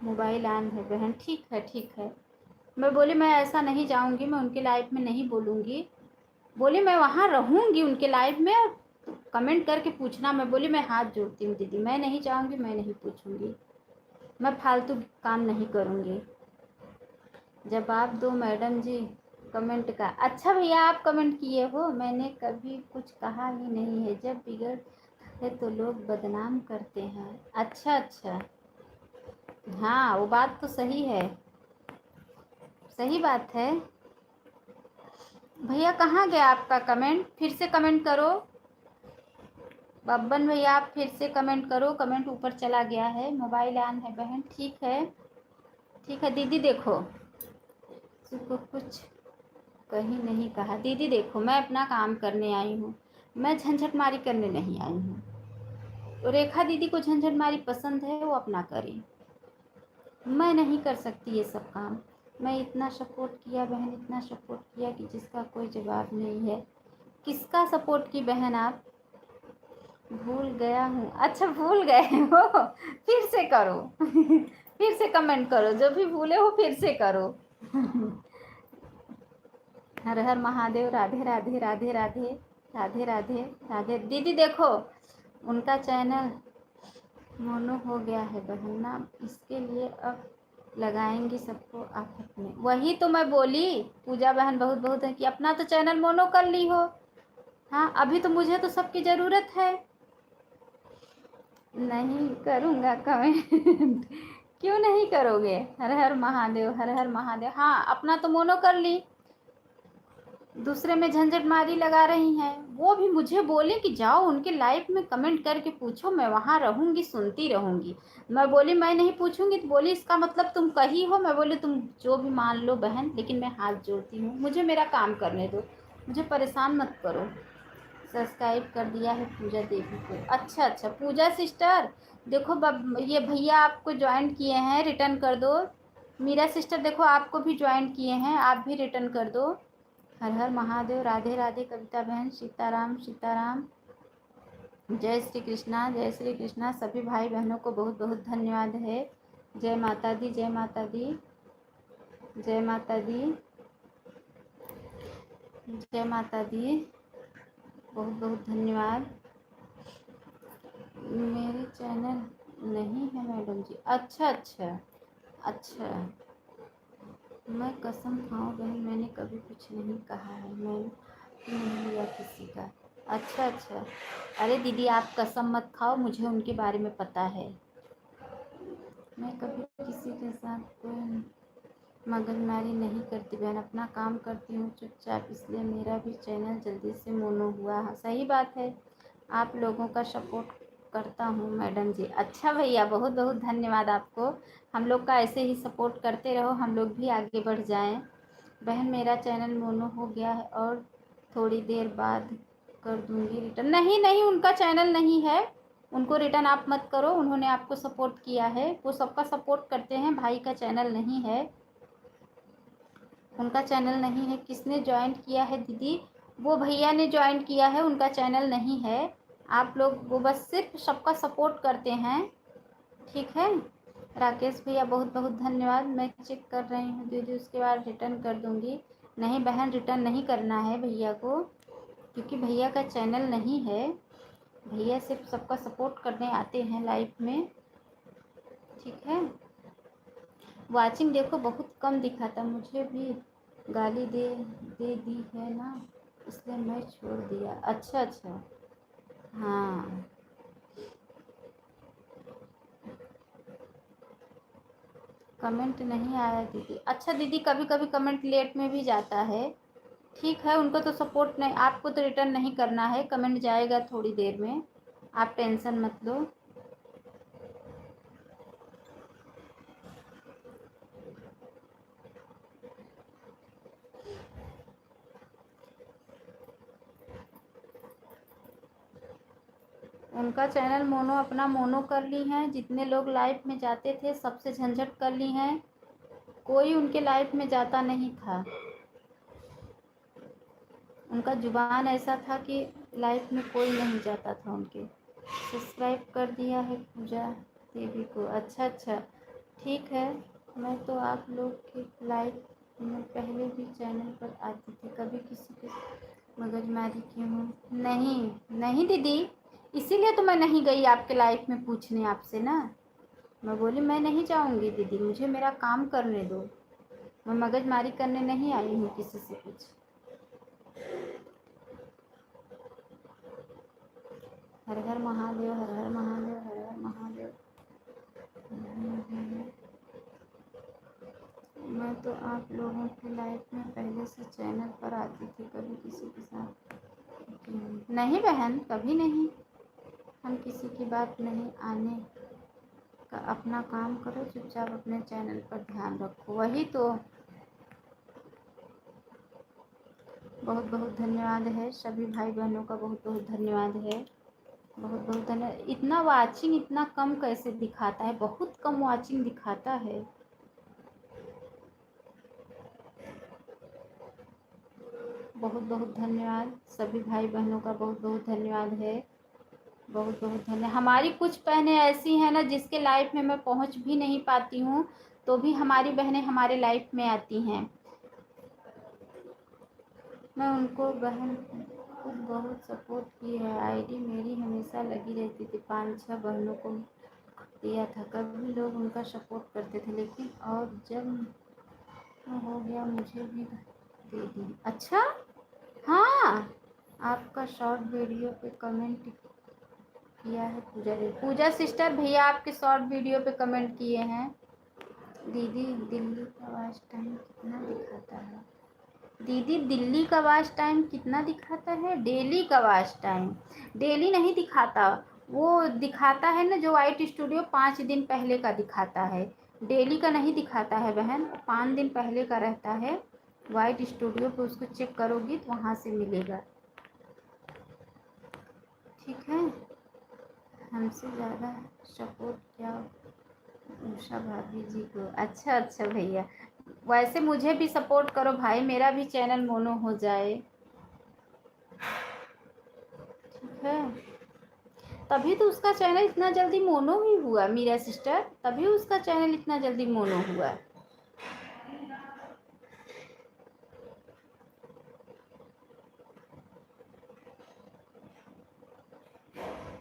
मोबाइल ऑन है बहन, ठीक है ठीक है। मैं बोली मैं ऐसा नहीं जाऊँगी, मैं उनके लाइफ में नहीं बोलूँगी। बोली मैं वहाँ रहूँगी उनके लाइफ में, कमेंट करके पूछना। मैं बोली मैं हाथ जोड़ती हूँ दीदी, मैं नहीं जाऊँगी, मैं नहीं पूछूँगी, मैं फालतू काम नहीं करूँगी। जवाब दो मैडम जी कमेंट का। अच्छा भैया आप कमेंट किए हो, मैंने कभी कुछ कहा ही नहीं है। जब बिगड़ है तो लोग बदनाम करते हैं। अच्छा अच्छा, हाँ वो बात तो सही है, सही बात है। भैया कहाँ गया आपका कमेंट? फिर से कमेंट करो बब्बन भैया, आप फिर से कमेंट करो। कमेंट ऊपर चला गया है। मोबाइल ऑन है बहन, ठीक है ठीक है। दीदी देखो, को कुछ कहीं नहीं कहा। दीदी देखो मैं अपना काम करने आई हूँ, मैं झंझट मारी करने नहीं आई हूँ। तो रेखा दीदी को झंझट मारी पसंद है, वो अपना करें। मैं नहीं कर सकती ये सब काम। मैं इतना सपोर्ट किया बहन, इतना सपोर्ट किया कि जिसका कोई जवाब नहीं है। किसका सपोर्ट की बहन आप? भूल गया हूँ, अच्छा भूल गए हो, फिर से करो फिर से कमेंट करो, जो भी भूले हो फिर से करो हर हर महादेव, राधे राधे राधे राधे राधे राधे राधे। दीदी देखो उनका चैनल मोनो हो गया है बहन ना, इसके लिए अब लगाएंगी सबको आफत में। वही तो मैं बोली पूजा बहन बहुत बहुत है कि अपना तो चैनल मोनो कर ली हो। हाँ अभी तो मुझे तो सबकी ज़रूरत है। नहीं करूँगा कमेंट क्यों नहीं करोगे? हर हर महादेव, हर हर महादेव। हाँ अपना तो मोनो कर ली, दूसरे में झंझट मारी लगा रही हैं। वो भी मुझे बोले कि जाओ उनके लाइव में कमेंट करके पूछो, मैं वहाँ रहूँगी सुनती रहूँगी। मैं बोली मैं नहीं पूछूंगी, तो बोली इसका मतलब तुम कही हो। मैं बोली तुम जो भी मान लो बहन, लेकिन मैं हाथ जोड़ती हूँ, मुझे मेरा काम करने दो, मुझे परेशान मत करो। सब्सक्राइब कर दिया है पूजा देवी को। अच्छा अच्छा पूजा सिस्टर देखो ये भैया आपको ज्वाइन किए हैं, रिटर्न कर दो। मीरा सिस्टर देखो आपको भी ज्वाइन किए हैं, आप भी रिटर्न कर दो। हर हर महादेव, राधे राधे कविता बहन, सीताराम सीताराम, जय श्री कृष्णा जय श्री कृष्णा। सभी भाई बहनों को बहुत बहुत धन्यवाद है। जय माता दी, जय माता दी, जय माता दी, जय माता दी, बहुत बहुत धन्यवाद। मेरे चैनल नहीं है मैडम जी। अच्छा अच्छा अच्छा, मैं कसम खाऊं बहन मैंने कभी कुछ नहीं कहा है, मैंने नहीं लिया किसी का। अच्छा अच्छा, अरे दीदी आप कसम मत खाओ, मुझे उनके बारे में पता है। मैं कभी किसी के साथ कोई मगजमारी नहीं करती बहन, अपना काम करती हूँ चुपचाप, इसलिए मेरा भी चैनल जल्दी से मोनो हुआ। हाँ सही बात है, आप लोगों का सपोर्ट करता हूँ मैडम जी। अच्छा भैया बहुत बहुत धन्यवाद आपको, हम लोग का ऐसे ही सपोर्ट करते रहो, हम लोग भी आगे बढ़ जाएं। बहन मेरा चैनल मोनो हो गया है और थोड़ी देर बाद कर दूंगी रिटर्न। नहीं नहीं उनका चैनल नहीं है, उनको रिटर्न आप मत करो, उन्होंने आपको सपोर्ट किया है, वो सबका सपोर्ट करते हैं। भाई का चैनल नहीं है, उनका चैनल नहीं है। किसने ज्वाइन किया है दीदी? वो भैया ने ज्वाइन किया है, उनका चैनल नहीं है। आप लोग वो बस सिर्फ सबका सपोर्ट करते हैं, ठीक है। राकेश भैया बहुत बहुत धन्यवाद। मैं चेक कर रही हूँ दीदी, उसके बाद रिटर्न कर दूँगी। नहीं बहन रिटर्न नहीं करना है भैया को, क्योंकि भैया का चैनल नहीं है। भैया सिर्फ सबका सपोर्ट करने आते हैं लाइव में, ठीक है। वाचिंग देखो बहुत कम दिखा था, मुझे भी गाली दे दी है ना, इसलिए मैं छोड़ दिया। अच्छा अच्छा हाँ कमेंट नहीं आया दीदी। अच्छा दीदी कभी कभी कमेंट लेट में भी जाता है, ठीक है। उनको तो सपोर्ट नहीं, आपको तो रिटर्न नहीं करना है, कमेंट जाएगा थोड़ी देर में, आप टेंशन मत लो। उनका चैनल मोनो अपना मोनो कर ली हैं, जितने लोग लाइव में जाते थे सबसे झंझट कर ली हैं, कोई उनके लाइव में जाता नहीं था। उनका जुबान ऐसा था कि लाइफ में कोई नहीं जाता था उनके। सब्सक्राइब कर दिया है पूजा देवी को। अच्छा अच्छा ठीक है। मैं तो आप लोग के लाइव में पहले भी चैनल पर आती थी, कभी किसी के मगजमारी की हूँ नहीं। नहीं दीदी इसीलिए तो मैं नहीं गई आपके लाइफ में पूछने आपसे ना, मैं बोली मैं नहीं जाऊँगी दीदी, मुझे मेरा काम करने दो, मैं मगजमारी करने नहीं आई हूँ किसी से कुछ। हर हर महादेव, हर हर महादेव, हर हर महादेव। मैं तो आप लोगों की लाइफ में पहले से चैनल पर आती थी, कभी किसी के साथ नहीं बहन, कभी नहीं। हम किसी की बात नहीं आने का, अपना काम करो चुपचाप, अपने चैनल पर ध्यान रखो, वही तो। बहुत बहुत धन्यवाद है, सभी भाई बहनों का बहुत बहुत धन्यवाद है। बहुत बहुत धन्यवाद। इतना वाचिंग इतना कम कैसे दिखाता है, बहुत कम वाचिंग दिखाता है। बहुत बहुत धन्यवाद सभी भाई बहनों का, बहुत बहुत धन्यवाद है। बहुत बहुत धन्यवाद। हमारी कुछ बहनें ऐसी हैं ना जिसके लाइफ में मैं पहुंच भी नहीं पाती हूँ, तो भी हमारी बहनें हमारे लाइफ में आती हैं। मैं उनको बहन खुद बहुत सपोर्ट की है। आईडी मेरी हमेशा लगी रहती थी, 5-6 बहनों को दिया था। कभी लोग उनका सपोर्ट करते थे, लेकिन और जब हो गया मुझे भी दे दी। अच्छा, हाँ, आपका शॉर्ट वीडियो पे कमेंट किया है पूजा देवी। पूजा सिस्टर भैया आपके शॉर्ट वीडियो पे कमेंट किए हैं। दीदी दिल्ली का वॉच टाइम कितना दिखाता है? दीदी दिल्ली का वॉच टाइम कितना दिखाता है? डेली का वॉच टाइम डेली नहीं दिखाता, वो दिखाता है ना जो वाइट स्टूडियो 5 दिन पहले का दिखाता है, डेली का नहीं दिखाता है बहन, 5 दिन पहले का रहता है। वाइट स्टूडियो पे उसको चेक करोगी तो वहाँ से मिलेगा। ठीक है, हमसे ज़्यादा सपोर्ट क्या उषा भाभी जी को। अच्छा अच्छा भैया, वैसे मुझे भी सपोर्ट करो भाई, मेरा भी चैनल मोनो हो जाए। ठीक है, तभी तो उसका चैनल इतना जल्दी मोनो ही हुआ मीरा सिस्टर, तभी उसका चैनल इतना जल्दी मोनो हुआ।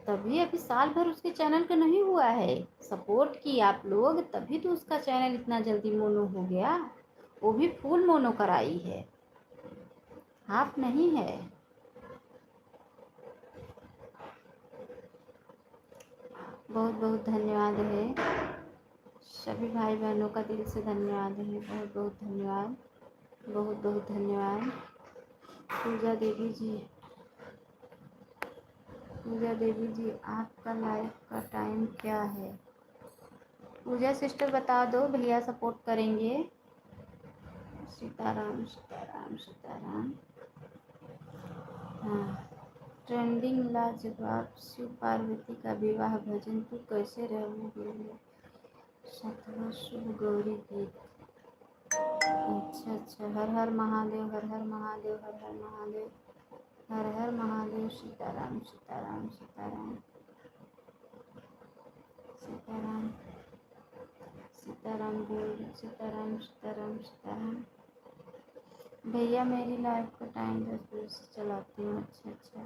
तभी अभी साल भर उसके चैनल का नहीं हुआ है, सपोर्ट की आप लोग, तभी तो उसका चैनल इतना जल्दी मोनो हो गया। वो भी फुल मोनो कराई है, हाफ नहीं है। बहुत बहुत धन्यवाद है सभी भाई बहनों का, दिल से धन्यवाद है। बहुत बहुत धन्यवाद, बहुत बहुत धन्यवाद। पूजा देवी जी, पूजा देवी जी आपका लाइफ का टाइम क्या है? पूजा सिस्टर बता दो, भैया सपोर्ट करेंगे। सीताराम सीताराम सीताराम। हाँ, ट्रेंडिंग लाजवाब शिव पार्वती का विवाह भजन तू कैसे रहोगे, सतवा शुभ गौरी गीत। अच्छा अच्छा, हर हर महादेव, हर हर महादेव, हर हर महादेव, हर हर महादेव। सीताराम सीताराम सीताराम सीताराम सीताराम बोल, सीताराम सीताराम सीताराम। भैया मेरी लाइफ का टाइम 10 बजे से चलाती हूँ। अच्छा अच्छा,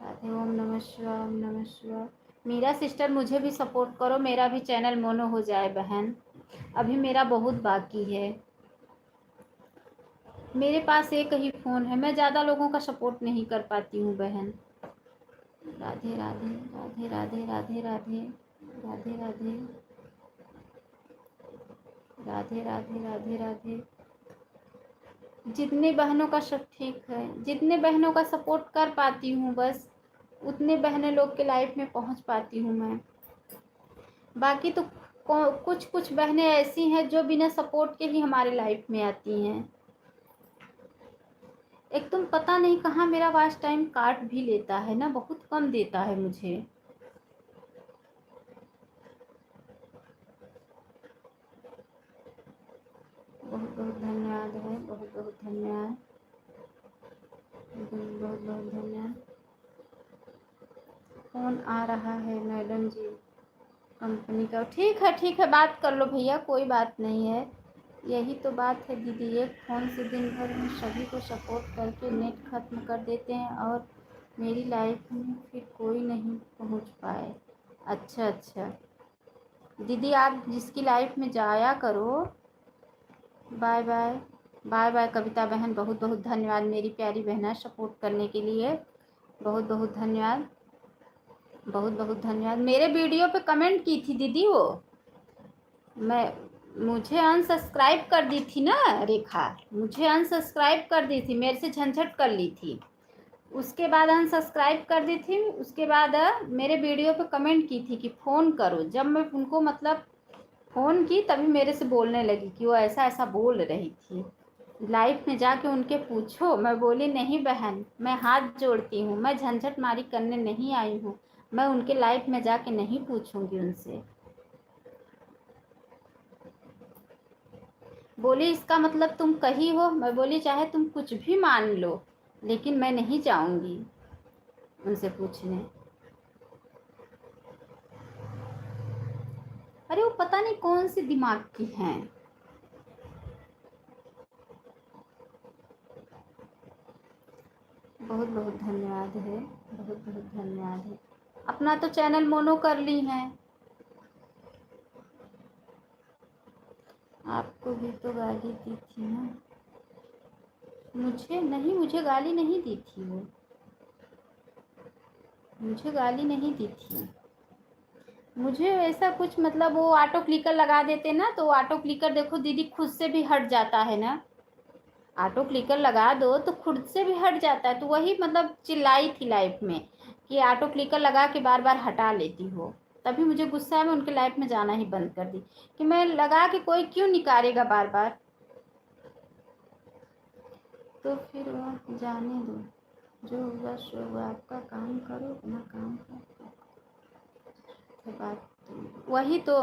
राधे। ओम नमः शिवाय, ओम नमः शिवाय। मीरा सिस्टर मुझे भी सपोर्ट करो, मेरा भी चैनल मोनो हो जाए बहन, अभी मेरा बहुत बाकी है। मेरे पास एक ही फ़ोन है, मैं ज़्यादा लोगों का सपोर्ट नहीं कर पाती हूँ बहन। राधे राधे राधे राधे राधे राधे राधे राधे राधे राधे राधे राधे। जितने बहनों का सब ठीक है, जितने बहनों का सपोर्ट कर पाती हूँ बस उतने बहनें लोग के लाइफ में पहुँच पाती हूँ मैं। बाकी तो कुछ कुछ बहनें ऐसी हैं जो बिना सपोर्ट के ही हमारे लाइफ में आती हैं। एक तुम पता नहीं कहाँ मेरा वॉच टाइम काट भी लेता है ना, बहुत कम देता है मुझे। बहुत बहुत धन्यवाद है, बहुत बहुत धन्यवाद, बहुत बहुत धन्यवाद। फ़ोन आ रहा है मैडम जी कंपनी का। ठीक है, बात कर लो भैया, कोई बात नहीं है। यही तो बात है दीदी, एक फ़ोन से दिन भर में सभी को सपोर्ट करके नेट ख़त्म कर देते हैं और मेरी लाइफ में फिर कोई नहीं पहुंच पाए। अच्छा अच्छा दीदी, आप जिसकी लाइफ में जाया करो। बाय बाय, बाय बाय कविता बहन, बहुत बहुत धन्यवाद मेरी प्यारी बहना सपोर्ट करने के लिए। बहुत बहुत धन्यवाद, बहुत बहुत धन्यवाद। मेरे वीडियो पे कमेंट की थी दीदी वो, मैं मुझे अनसब्सक्राइब कर दी थी ना रेखा, मुझे अनसब्सक्राइब कर दी थी, मेरे से झंझट कर ली थी, उसके बाद अनसब्सक्राइब कर दी थी। उसके बाद मेरे वीडियो पे कमेंट की थी कि फ़ोन करो, जब मैं उनको मतलब फ़ोन की तभी मेरे से बोलने लगी कि वो ऐसा ऐसा बोल रही थी। लाइफ में जाके उनके पूछो। मैं बोली नहीं बहन, मैं हाथ जोड़ती हूँ, मैं झंझट मारी करने नहीं आई हूँ, मैं उनके लाइफ में जाके नहीं पूछूंगी उनसे। बोली इसका मतलब तुम कही हो। मैं बोली चाहे तुम कुछ भी मान लो, लेकिन मैं नहीं जाऊंगी उनसे पूछने। अरे वो पता नहीं कौन सी दिमाग की हैं। बहुत बहुत धन्यवाद है, बहुत बहुत धन्यवाद है। अपना तो चैनल मोनो कर ली हैं। आपको भी तो गाली दी थी ना। मुझे नहीं, मुझे गाली नहीं दी थी वो, मुझे गाली नहीं दी थी। मुझे ऐसा कुछ मतलब वो ऑटो क्लिकर लगा देते ना, तो ऑटो क्लिकर देखो दीदी खुद से भी हट जाता है ना। ऑटो क्लिकर लगा दो तो खुद से भी हट जाता है। तो वही मतलब चिल्लाई थी लाइफ में कि ऑटो क्लिकर लगा के बार बार हटा लेती हो। तभी मुझे गुस्सा है, मैं उनके लाइफ में जाना ही बंद कर दी कि मैं लगा के कोई क्यों निकालेगा बार बार। तो फिर वो जाने दो, जो होगा सो होगा। आपका काम करो, अपना काम करो। तो बात वही तो,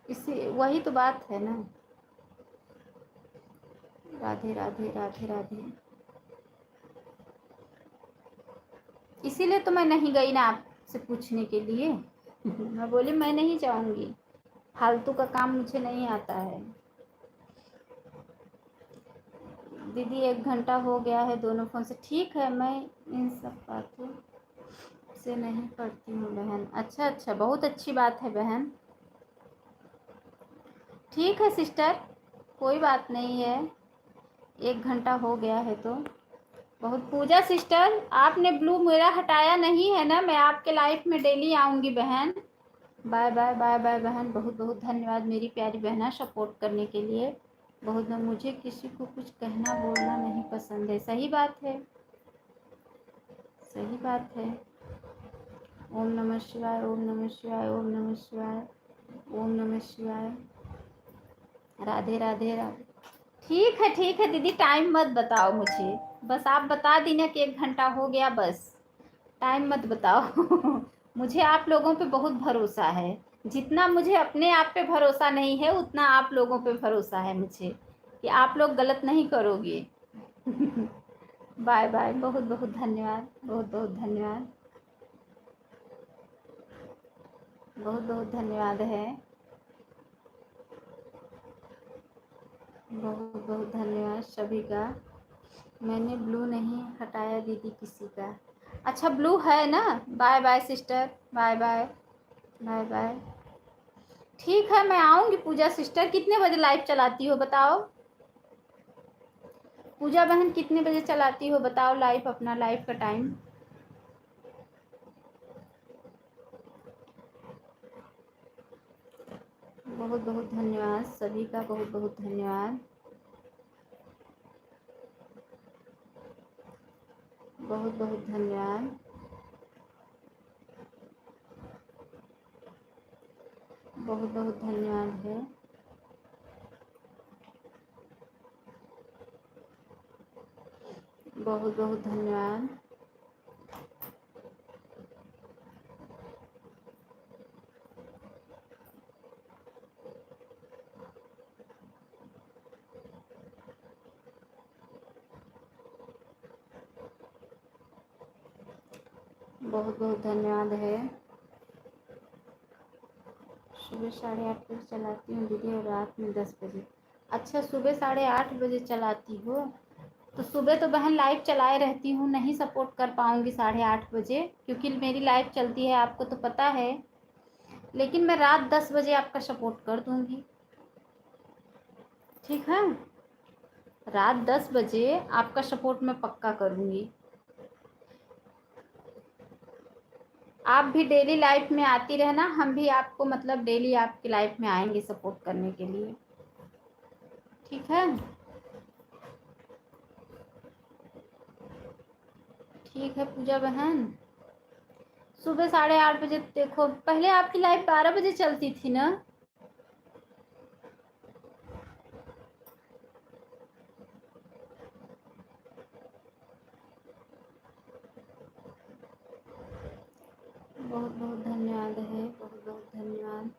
इसी वही तो बात है ना। राधे राधे राधे राधे। इसीलिए तो मैं नहीं गई ना आपसे पूछने के लिए। मैं बोली मैं नहीं जाऊंगी, फालतू का काम मुझे नहीं आता है। दीदी 1 घंटा हो गया है दोनों फ़ोन से। ठीक है, मैं इन सब बातों से नहीं पढ़ती हूँ बहन। अच्छा अच्छा, बहुत अच्छी बात है बहन। ठीक है सिस्टर, कोई बात नहीं है। 1 घंटा हो गया है तो बहुत। पूजा सिस्टर, आपने ब्लू मेरा हटाया नहीं है ना? मैं आपके लाइफ में डेली आऊँगी बहन। बाय बाय बाय बाय बहन। बहुत बहुत धन्यवाद मेरी प्यारी बहना सपोर्ट करने के लिए। बहुत मुझे किसी को कुछ कहना बोलना नहीं पसंद है। सही बात है, सही बात है। ओम नमः शिवाय, ओम नमः शिवाय, ओम नमः शिवाय, ओम नमः शिवाय। राधे राधे राधे। ठीक है दीदी, टाइम मत बताओ मुझे। बस आप बता दी ना कि 1 घंटा हो गया, बस टाइम मत बताओ। मुझे आप लोगों पे बहुत भरोसा है। जितना मुझे अपने आप पे भरोसा नहीं है, उतना आप लोगों पे भरोसा है मुझे कि आप लोग गलत नहीं करोगे। Bye bye. बहुत बहुत धन्यवाद, बहुत बहुत धन्यवाद, बहुत बहुत धन्यवाद है। बहुत बहुत धन्यवाद सभी का। मैंने ब्लू नहीं हटाया दीदी किसी का। अच्छा ब्लू है ना। Bye bye sister, bye bye, bye bye. ठीक है, मैं आऊँगी पूजा सिस्टर। कितने बजे लाइव चलाती हो बताओ? पूजा बहन कितने बजे चलाती हो बताओ लाइव, अपना लाइव का टाइम? बहुत बहुत धन्यवाद सभी का, बहुत बहुत धन्यवाद, बहुत बहुत धन्यवाद, बहुत बहुत धन्यवाद है। बहुत बहुत धन्यवाद। बहुत बहुत धन्यवाद है। सुबह 8:30 बजे चलाती हूँ दीदी और रात में 10 बजे। अच्छा, सुबह 8:30 बजे चलाती हो तो सुबह तो बहन लाइव चलाए रहती हूँ, नहीं सपोर्ट कर पाऊँगी 8:30 बजे, क्योंकि मेरी लाइव चलती है आपको तो पता है। लेकिन मैं रात 10 बजे आपका सपोर्ट कर दूँगी, ठीक है? रात 10 बजे आपका सपोर्ट मैं पक्का करूँगी। आप भी डेली लाइफ में आती रहना, हम भी आपको मतलब डेली आपकी लाइफ में आएंगे सपोर्ट करने के लिए, ठीक है? ठीक है पूजा बहन। सुबह 8:30 बजे देखो, पहले आपकी लाइफ 12 बजे चलती थी ना? बहुत बहुत धन्यवाद है, बहुत बहुत धन्यवाद।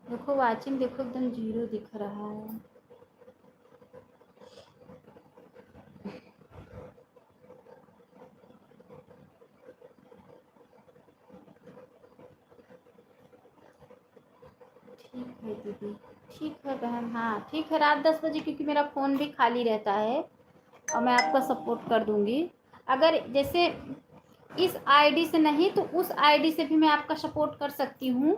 देखो वाचिंग देखो एकदम जीरो दिख रहा है। ठीक है दीदी, ठीक है बहन, हाँ ठीक है, रात 10 बजे, क्योंकि मेरा फ़ोन भी खाली रहता है और मैं आपका सपोर्ट कर दूँगी। अगर जैसे इस आईडी से नहीं तो उस आईडी से भी मैं आपका सपोर्ट कर सकती हूँ।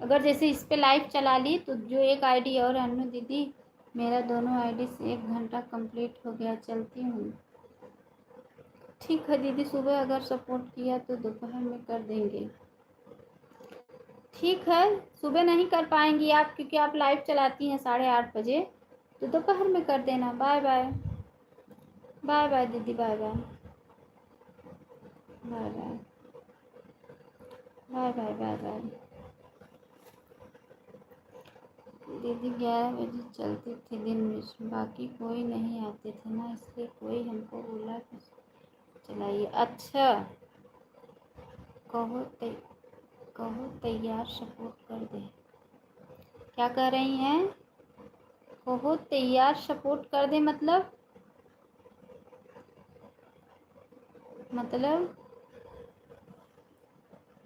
अगर जैसे इस पे लाइव चला ली तो जो एक आईडी और है अनु दीदी, मेरा दोनों आईडी से 1 घंटा कंप्लीट हो गया, चलती हूँ। ठीक है दीदी, सुबह अगर सपोर्ट किया तो दोपहर में कर देंगे। ठीक है, सुबह नहीं कर पाएंगी आप क्योंकि आप लाइव चलाती हैं 8:30 बजे, तो दोपहर में कर देना। बाय बाय, बाय बाय दीदी, bye bye, bye bye, bye bye, bye bye. दीदी 11 बजे चलती थी दिन में, बाकी कोई नहीं आते थे ना, इसलिए कोई हमको बोला कि चलाइए। अच्छा, कहो कहो तैयार सपोर्ट कर दे। क्या कह रही हैं? कहो तैयार सपोर्ट कर दे मतलब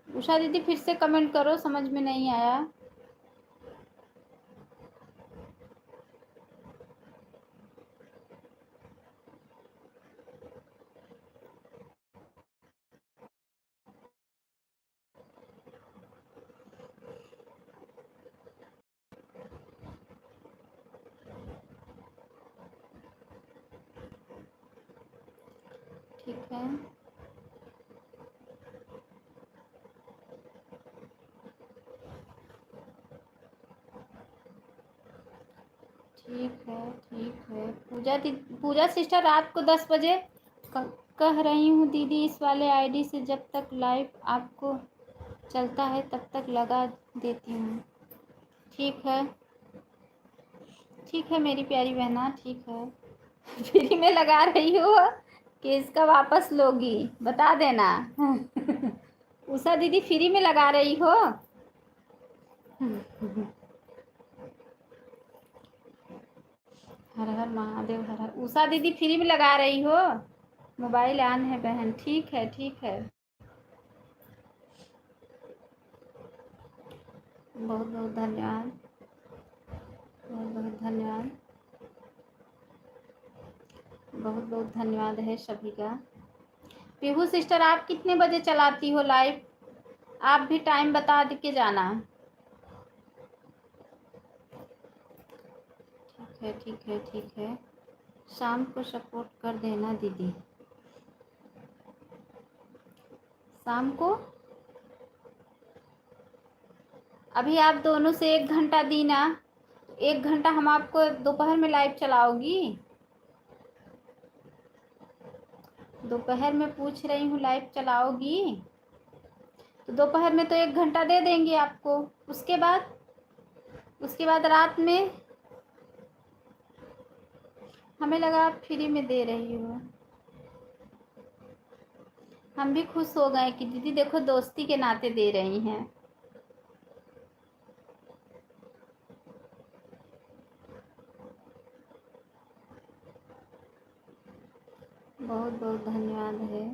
उषा दीदी फिर से कमेंट करो, समझ में नहीं आया। ठीक है, ठीक है, ठीक है। पूजा सिस्टर रात को 10 बजे कह रही हूँ दीदी, इस वाले आईडी से जब तक लाइव आपको चलता है तब तक लगा देती हूँ। ठीक है, ठीक है मेरी प्यारी बहना, ठीक है। फ्री में लगा रही हो कि इसका वापस लोगी, बता देना। उषा दीदी फ्री में लगा रही हो? हर हर महादेव, हर हर। उषा दीदी फ्री में लगा रही हो? मोबाइल ऑन है बहन, ठीक है, ठीक है। बहुत बहुत धन्यवाद, बहुत बहुत धन्यवाद, बहुत बहुत धन्यवाद है सभी का। पीहू सिस्टर आप कितने बजे चलाती हो लाइव? आप भी टाइम बता के जाना। ठीक है, ठीक है, ठीक है। शाम को सपोर्ट कर देना दीदी, शाम को। अभी आप दोनों से 1 घंटा दी ना, 1 घंटा हम आपको दोपहर में लाइव चलाओगी? दोपहर में पूछ रही हूँ, लाइव चलाओगी? तो दोपहर में तो 1 घंटा दे देंगे आपको। उसके बाद रात में हमें लगा आप फ्री में दे रही हो। हम भी खुश हो गए कि दीदी देखो दोस्ती के नाते दे रही हैं। बहुत बहुत धन्यवाद है,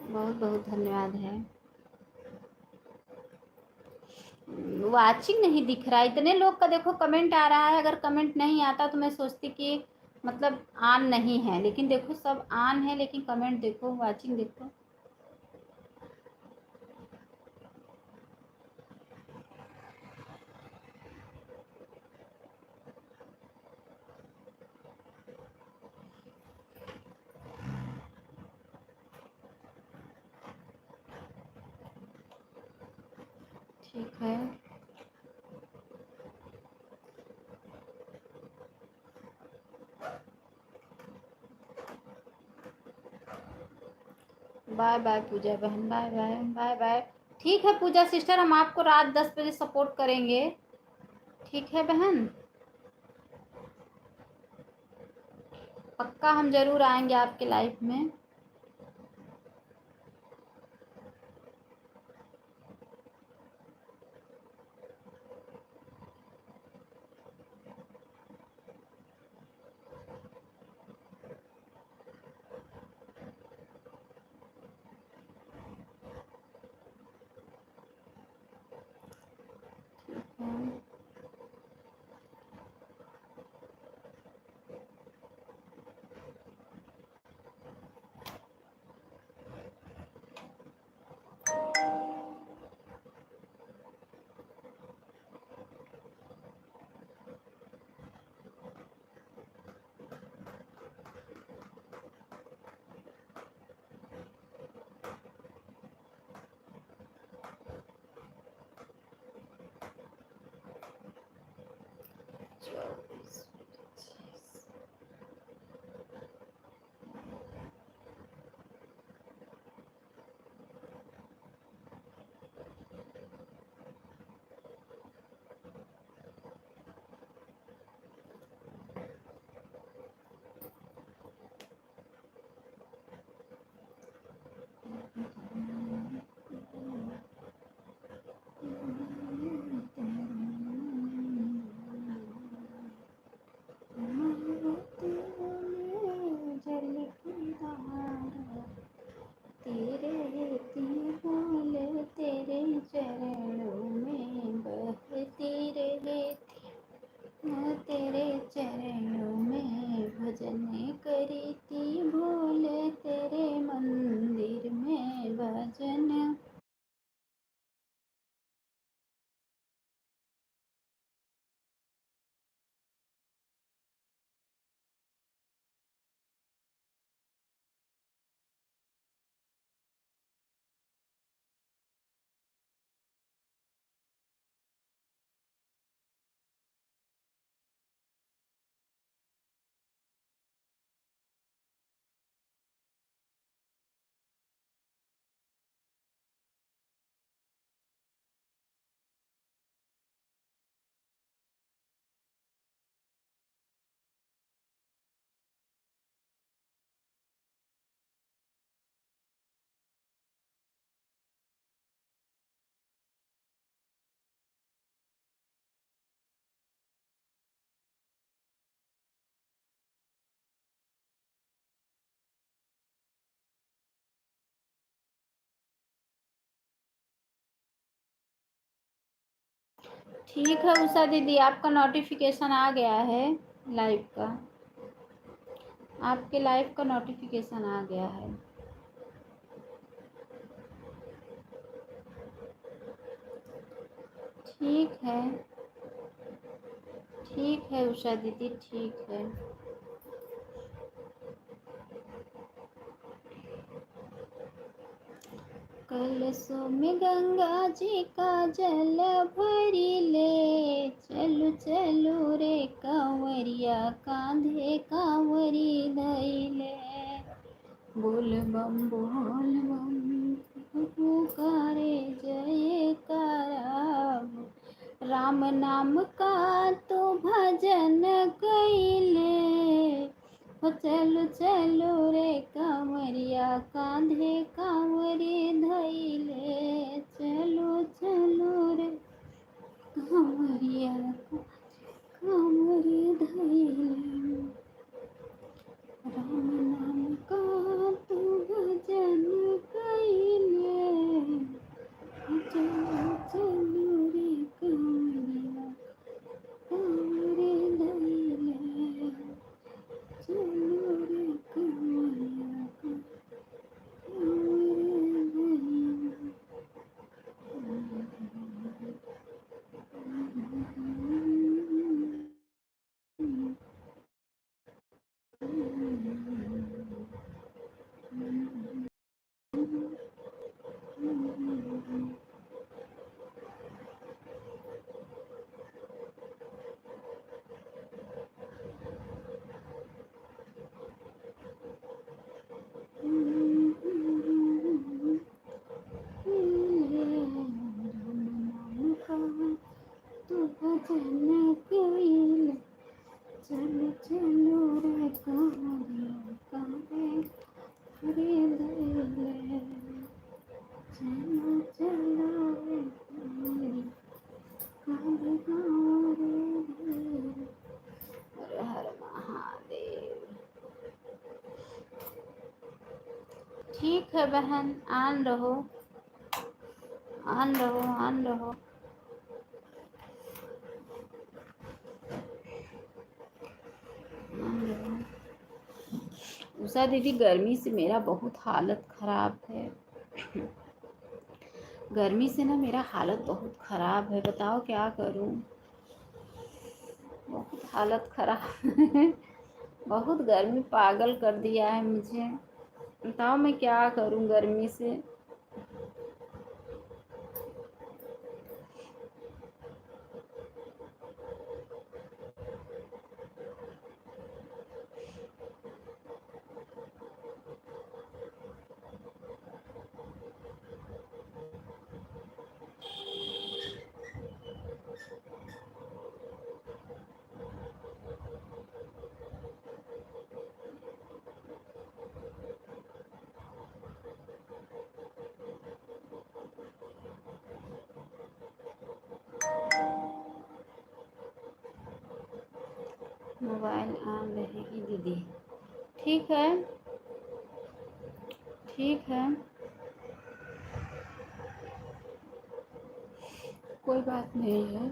बहुत बहुत धन्यवाद है। वाचिंग नहीं दिख रहा, इतने लोग का देखो कमेंट आ रहा है। अगर कमेंट नहीं आता तो मैं सोचती कि मतलब ऑन नहीं है, लेकिन देखो सब ऑन है, लेकिन कमेंट देखो, वाचिंग देखो। ठीक है, बाय बाय पूजा बहन, बाय बाय, बाय बाय। ठीक है पूजा सिस्टर, हम आपको रात 10 बजे सपोर्ट करेंगे। ठीक है बहन, पक्का हम ज़रूर आएंगे आपके लाइफ में। तेरे चरणों में भजन करती भूल, तेरे मंदिर में भजन। ठीक है उषा दीदी, आपका नोटिफिकेशन आ गया है लाइव का, आपके लाइव का नोटिफिकेशन आ गया है। ठीक है, ठीक है उषा दीदी, ठीक है। कलशों में गंगा जी का जल भरी ले, चलू चलू रे कांवरिया, कांधे कांवरी धैले। बोल बम पुकारे जयकारा, राम नाम का तो भजन कइले। हो चलो चलो रे कांवरिया, कांधे कांवरी धैले। चलो चलो रे कांवरिया, कांवरी धैले। राम नाम का तो भजन कइले। चलो चलो रे कांवरिया, कांवरी धैले। चलो रे कांवरिया, कांवरी धैले। राम नाम का तो भजन कइले। चलो चलो रे कांवरिया कांधे खरीद ले, चलो चलो रे कांवरिया कांधे कांवरिया। हर हर महादेव। ठीक है बहन, आन रहो आन रहो आन रहो। उषा दीदी, गर्मी से मेरा बहुत हालत ख़राब है। गर्मी से ना मेरा हालत बहुत ख़राब है, बताओ क्या करूं। बहुत हालत ख़राब है। बहुत गर्मी पागल कर दिया है मुझे। बताओ मैं क्या करूं गर्मी से। मोबाइल ऑन रहेगी दीदी। ठीक है ठीक है, कोई बात नहीं है।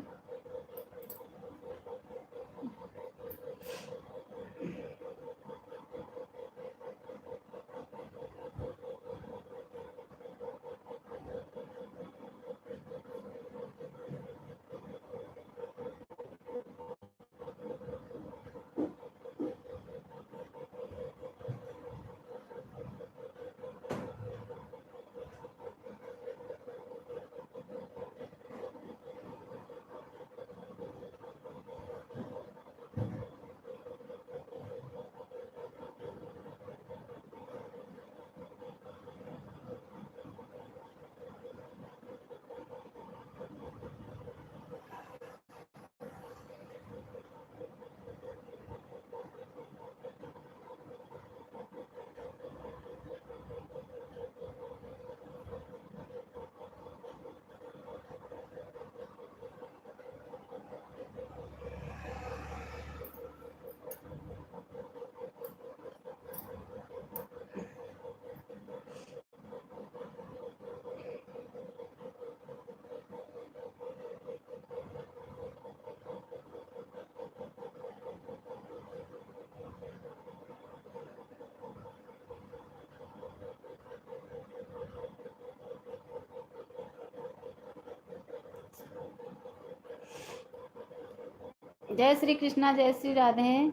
जय श्री कृष्णा, जय श्री राधे।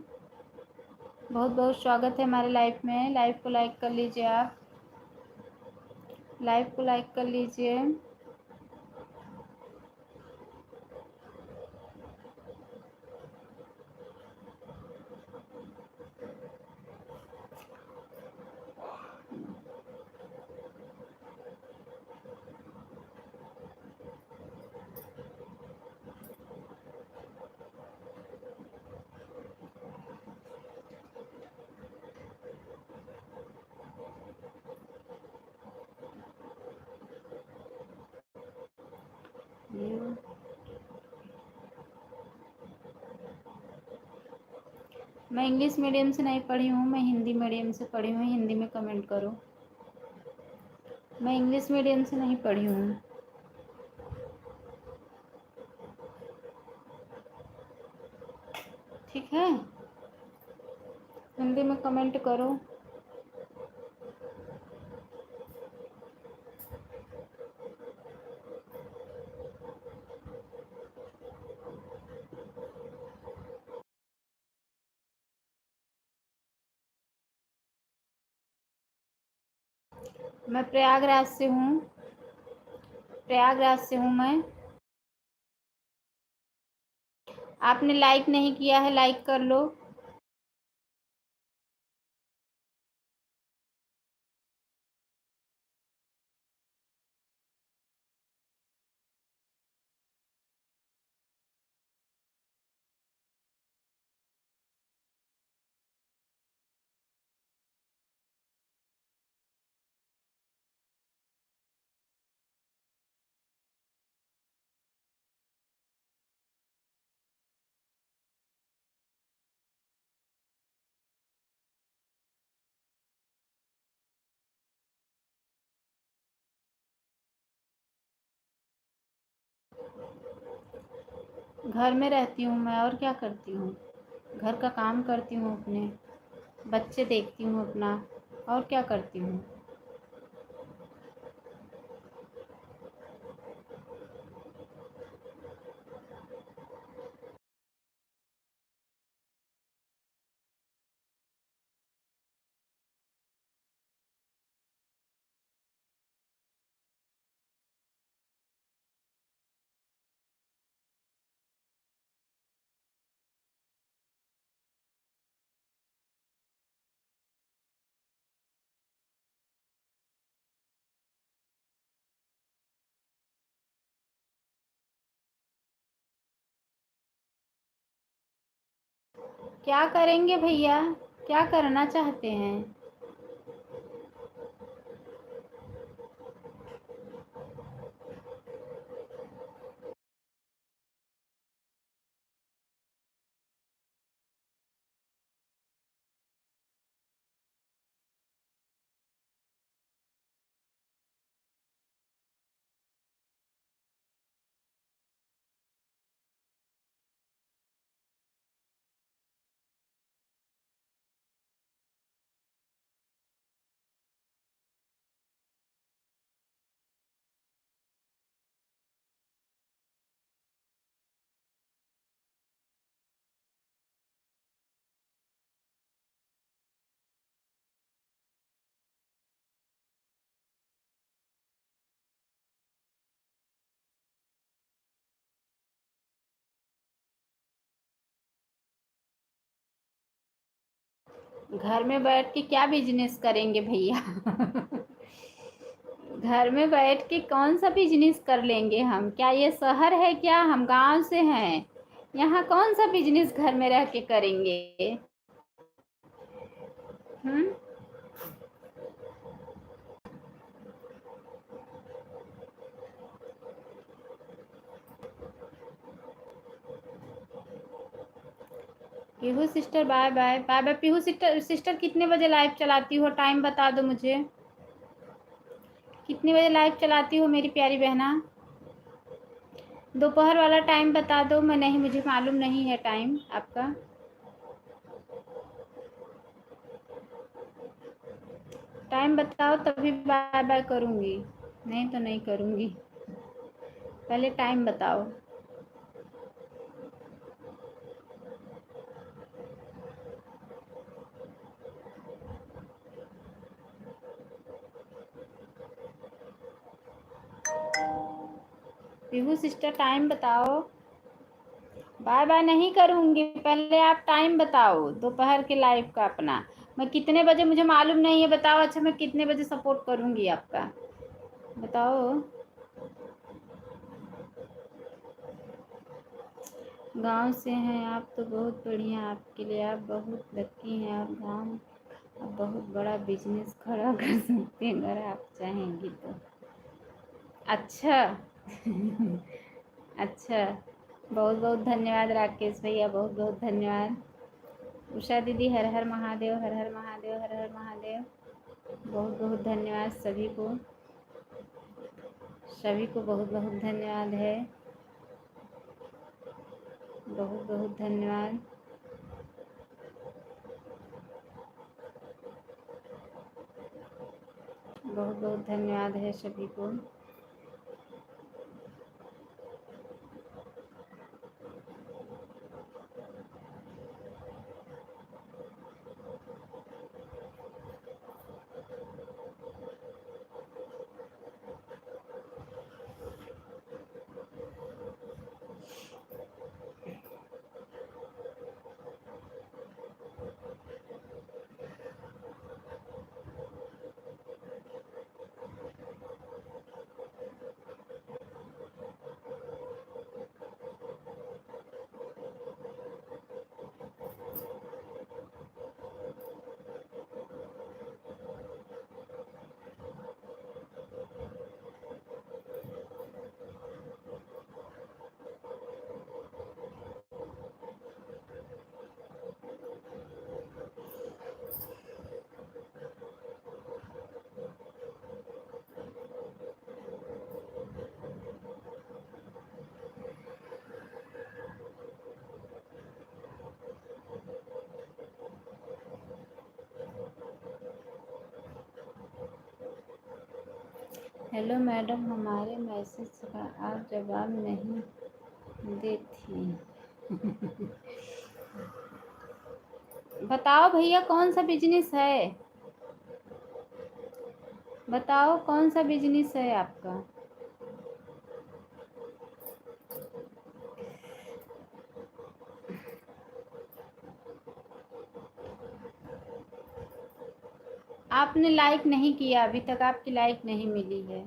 बहुत बहुत स्वागत है हमारे लाइव में। लाइव को लाइक कर लीजिए, आप लाइव को लाइक कर लीजिए। मैं इंग्लिश मीडियम से नहीं पढ़ी हूँ, मैं हिंदी मीडियम से पढ़ी हूँ। हिंदी में कमेंट करो। मैं इंग्लिश मीडियम से नहीं पढ़ी हूँ। ठीक है, हिंदी में कमेंट करो। मैं प्रयागराज से हूँ, प्रयागराज से हूँ मैं। आपने लाइक नहीं किया है, लाइक कर लो। घर में रहती हूँ मैं, और क्या करती हूँ? घर का काम करती हूँ अपने, बच्चे देखती हूँ अपना, और क्या करती हूँ? क्या करेंगे भैया? क्या करना चाहते हैं? घर में बैठ के क्या बिजनेस करेंगे भैया? घर में बैठ के कौन सा बिजनेस कर लेंगे हम? क्या ये शहर है क्या? हम गांव से हैं। यहाँ कौन सा बिजनेस घर में रह के करेंगे? Hmm. Pihu sister, bye bye bye bye. Pihu sister, कितने बजे लाइव चलाती हो? टाइम बता दो मुझे। कितने बजे लाइव चलाती हो मेरी प्यारी बहना? दोपहर वाला टाइम बता दो। मैं नहीं, मुझे मालूम नहीं है टाइम आपका। टाइम बताओ तभी बाय बाय करूँगी, नहीं तो नहीं करूँगी। पहले टाइम बताओ। पीहू सिस्टर टाइम बताओ। बाय बाय नहीं करूँगी, पहले आप टाइम बताओ दोपहर के लाइव का अपना। मैं कितने बजे, मुझे मालूम नहीं है, बताओ। अच्छा, मैं कितने बजे सपोर्ट करूँगी आपका, बताओ। गांव से हैं आप तो बहुत बढ़िया, आपके लिए आप बहुत लकी हैं। आप गांव, आप बहुत बड़ा बिजनेस खड़ा कर सकते हैं अगर आप चाहेंगी तो। अच्छा। अच्छा, बहुत बहुत धन्यवाद राकेश भैया, बहुत बहुत धन्यवाद। उषा दीदी, हर हर महादेव, हर हर महादेव, हर हर महादेव। बहुत बहुत धन्यवाद सभी को, सभी को बहुत बहुत धन्यवाद है। बहुत बहुत धन्यवाद। बहुत बहुत धन्यवाद है सभी को। हेलो मैडम, हमारे मैसेज का आप जवाब नहीं देती। बताओ भैया, कौन सा बिजनेस है? बताओ कौन सा बिजनेस है आपका? आपने लाइक नहीं किया, अभी तक आपकी लाइक नहीं मिली है।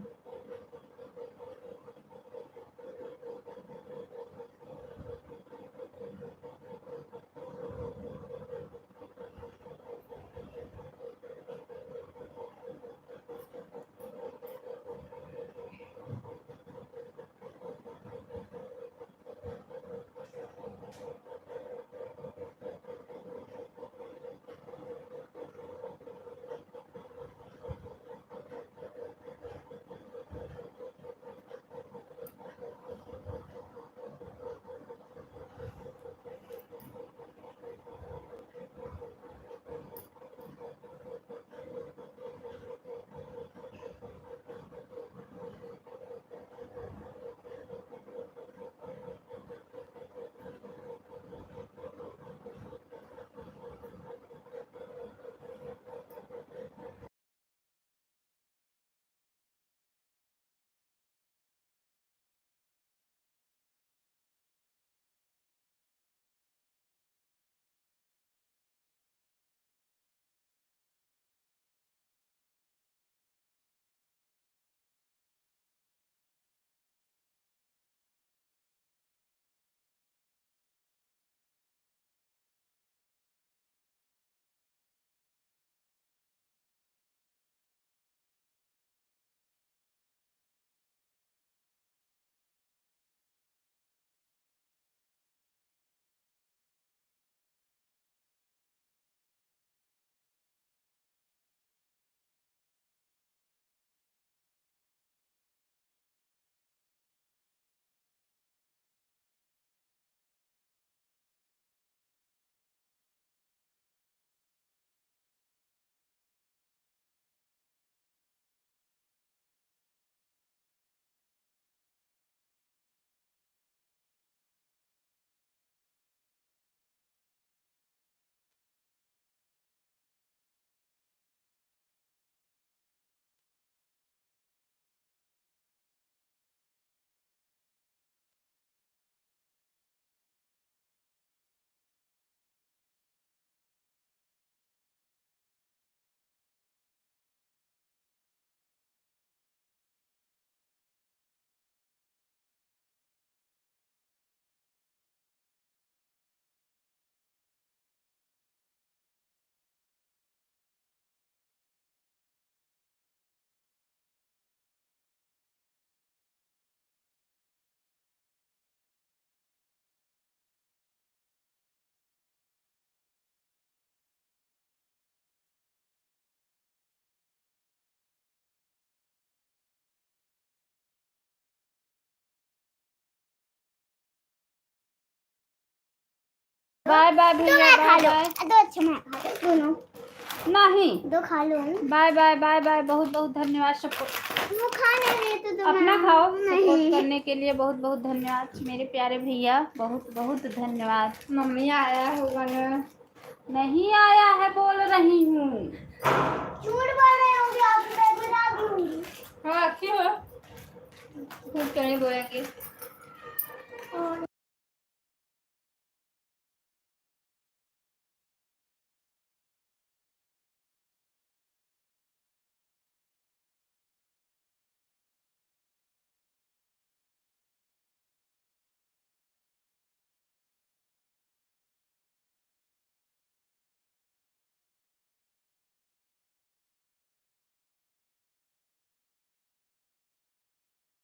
बाय बाय भैया, बाय बाय। दो अच्छे मैं खा लो, दोनों नहीं, दो खा लो। Bye bye bye bye. बहुत बहुत धन्यवाद सपोर्ट। वो खा नहीं रहे तो दो अपना खाओ। सपोर्ट नहीं करने के लिए बहुत बहुत धन्यवाद मेरे प्यारे भैया, बहुत बहुत धन्यवाद। मम्मी आया होगा ना? नहीं आया है, बोल रही हूँ। झूठ बोल रहे होंगे आप, मैं बता दूंगी। हाँ, क्यों? झूठ क्यों नहीं बोलेंगे?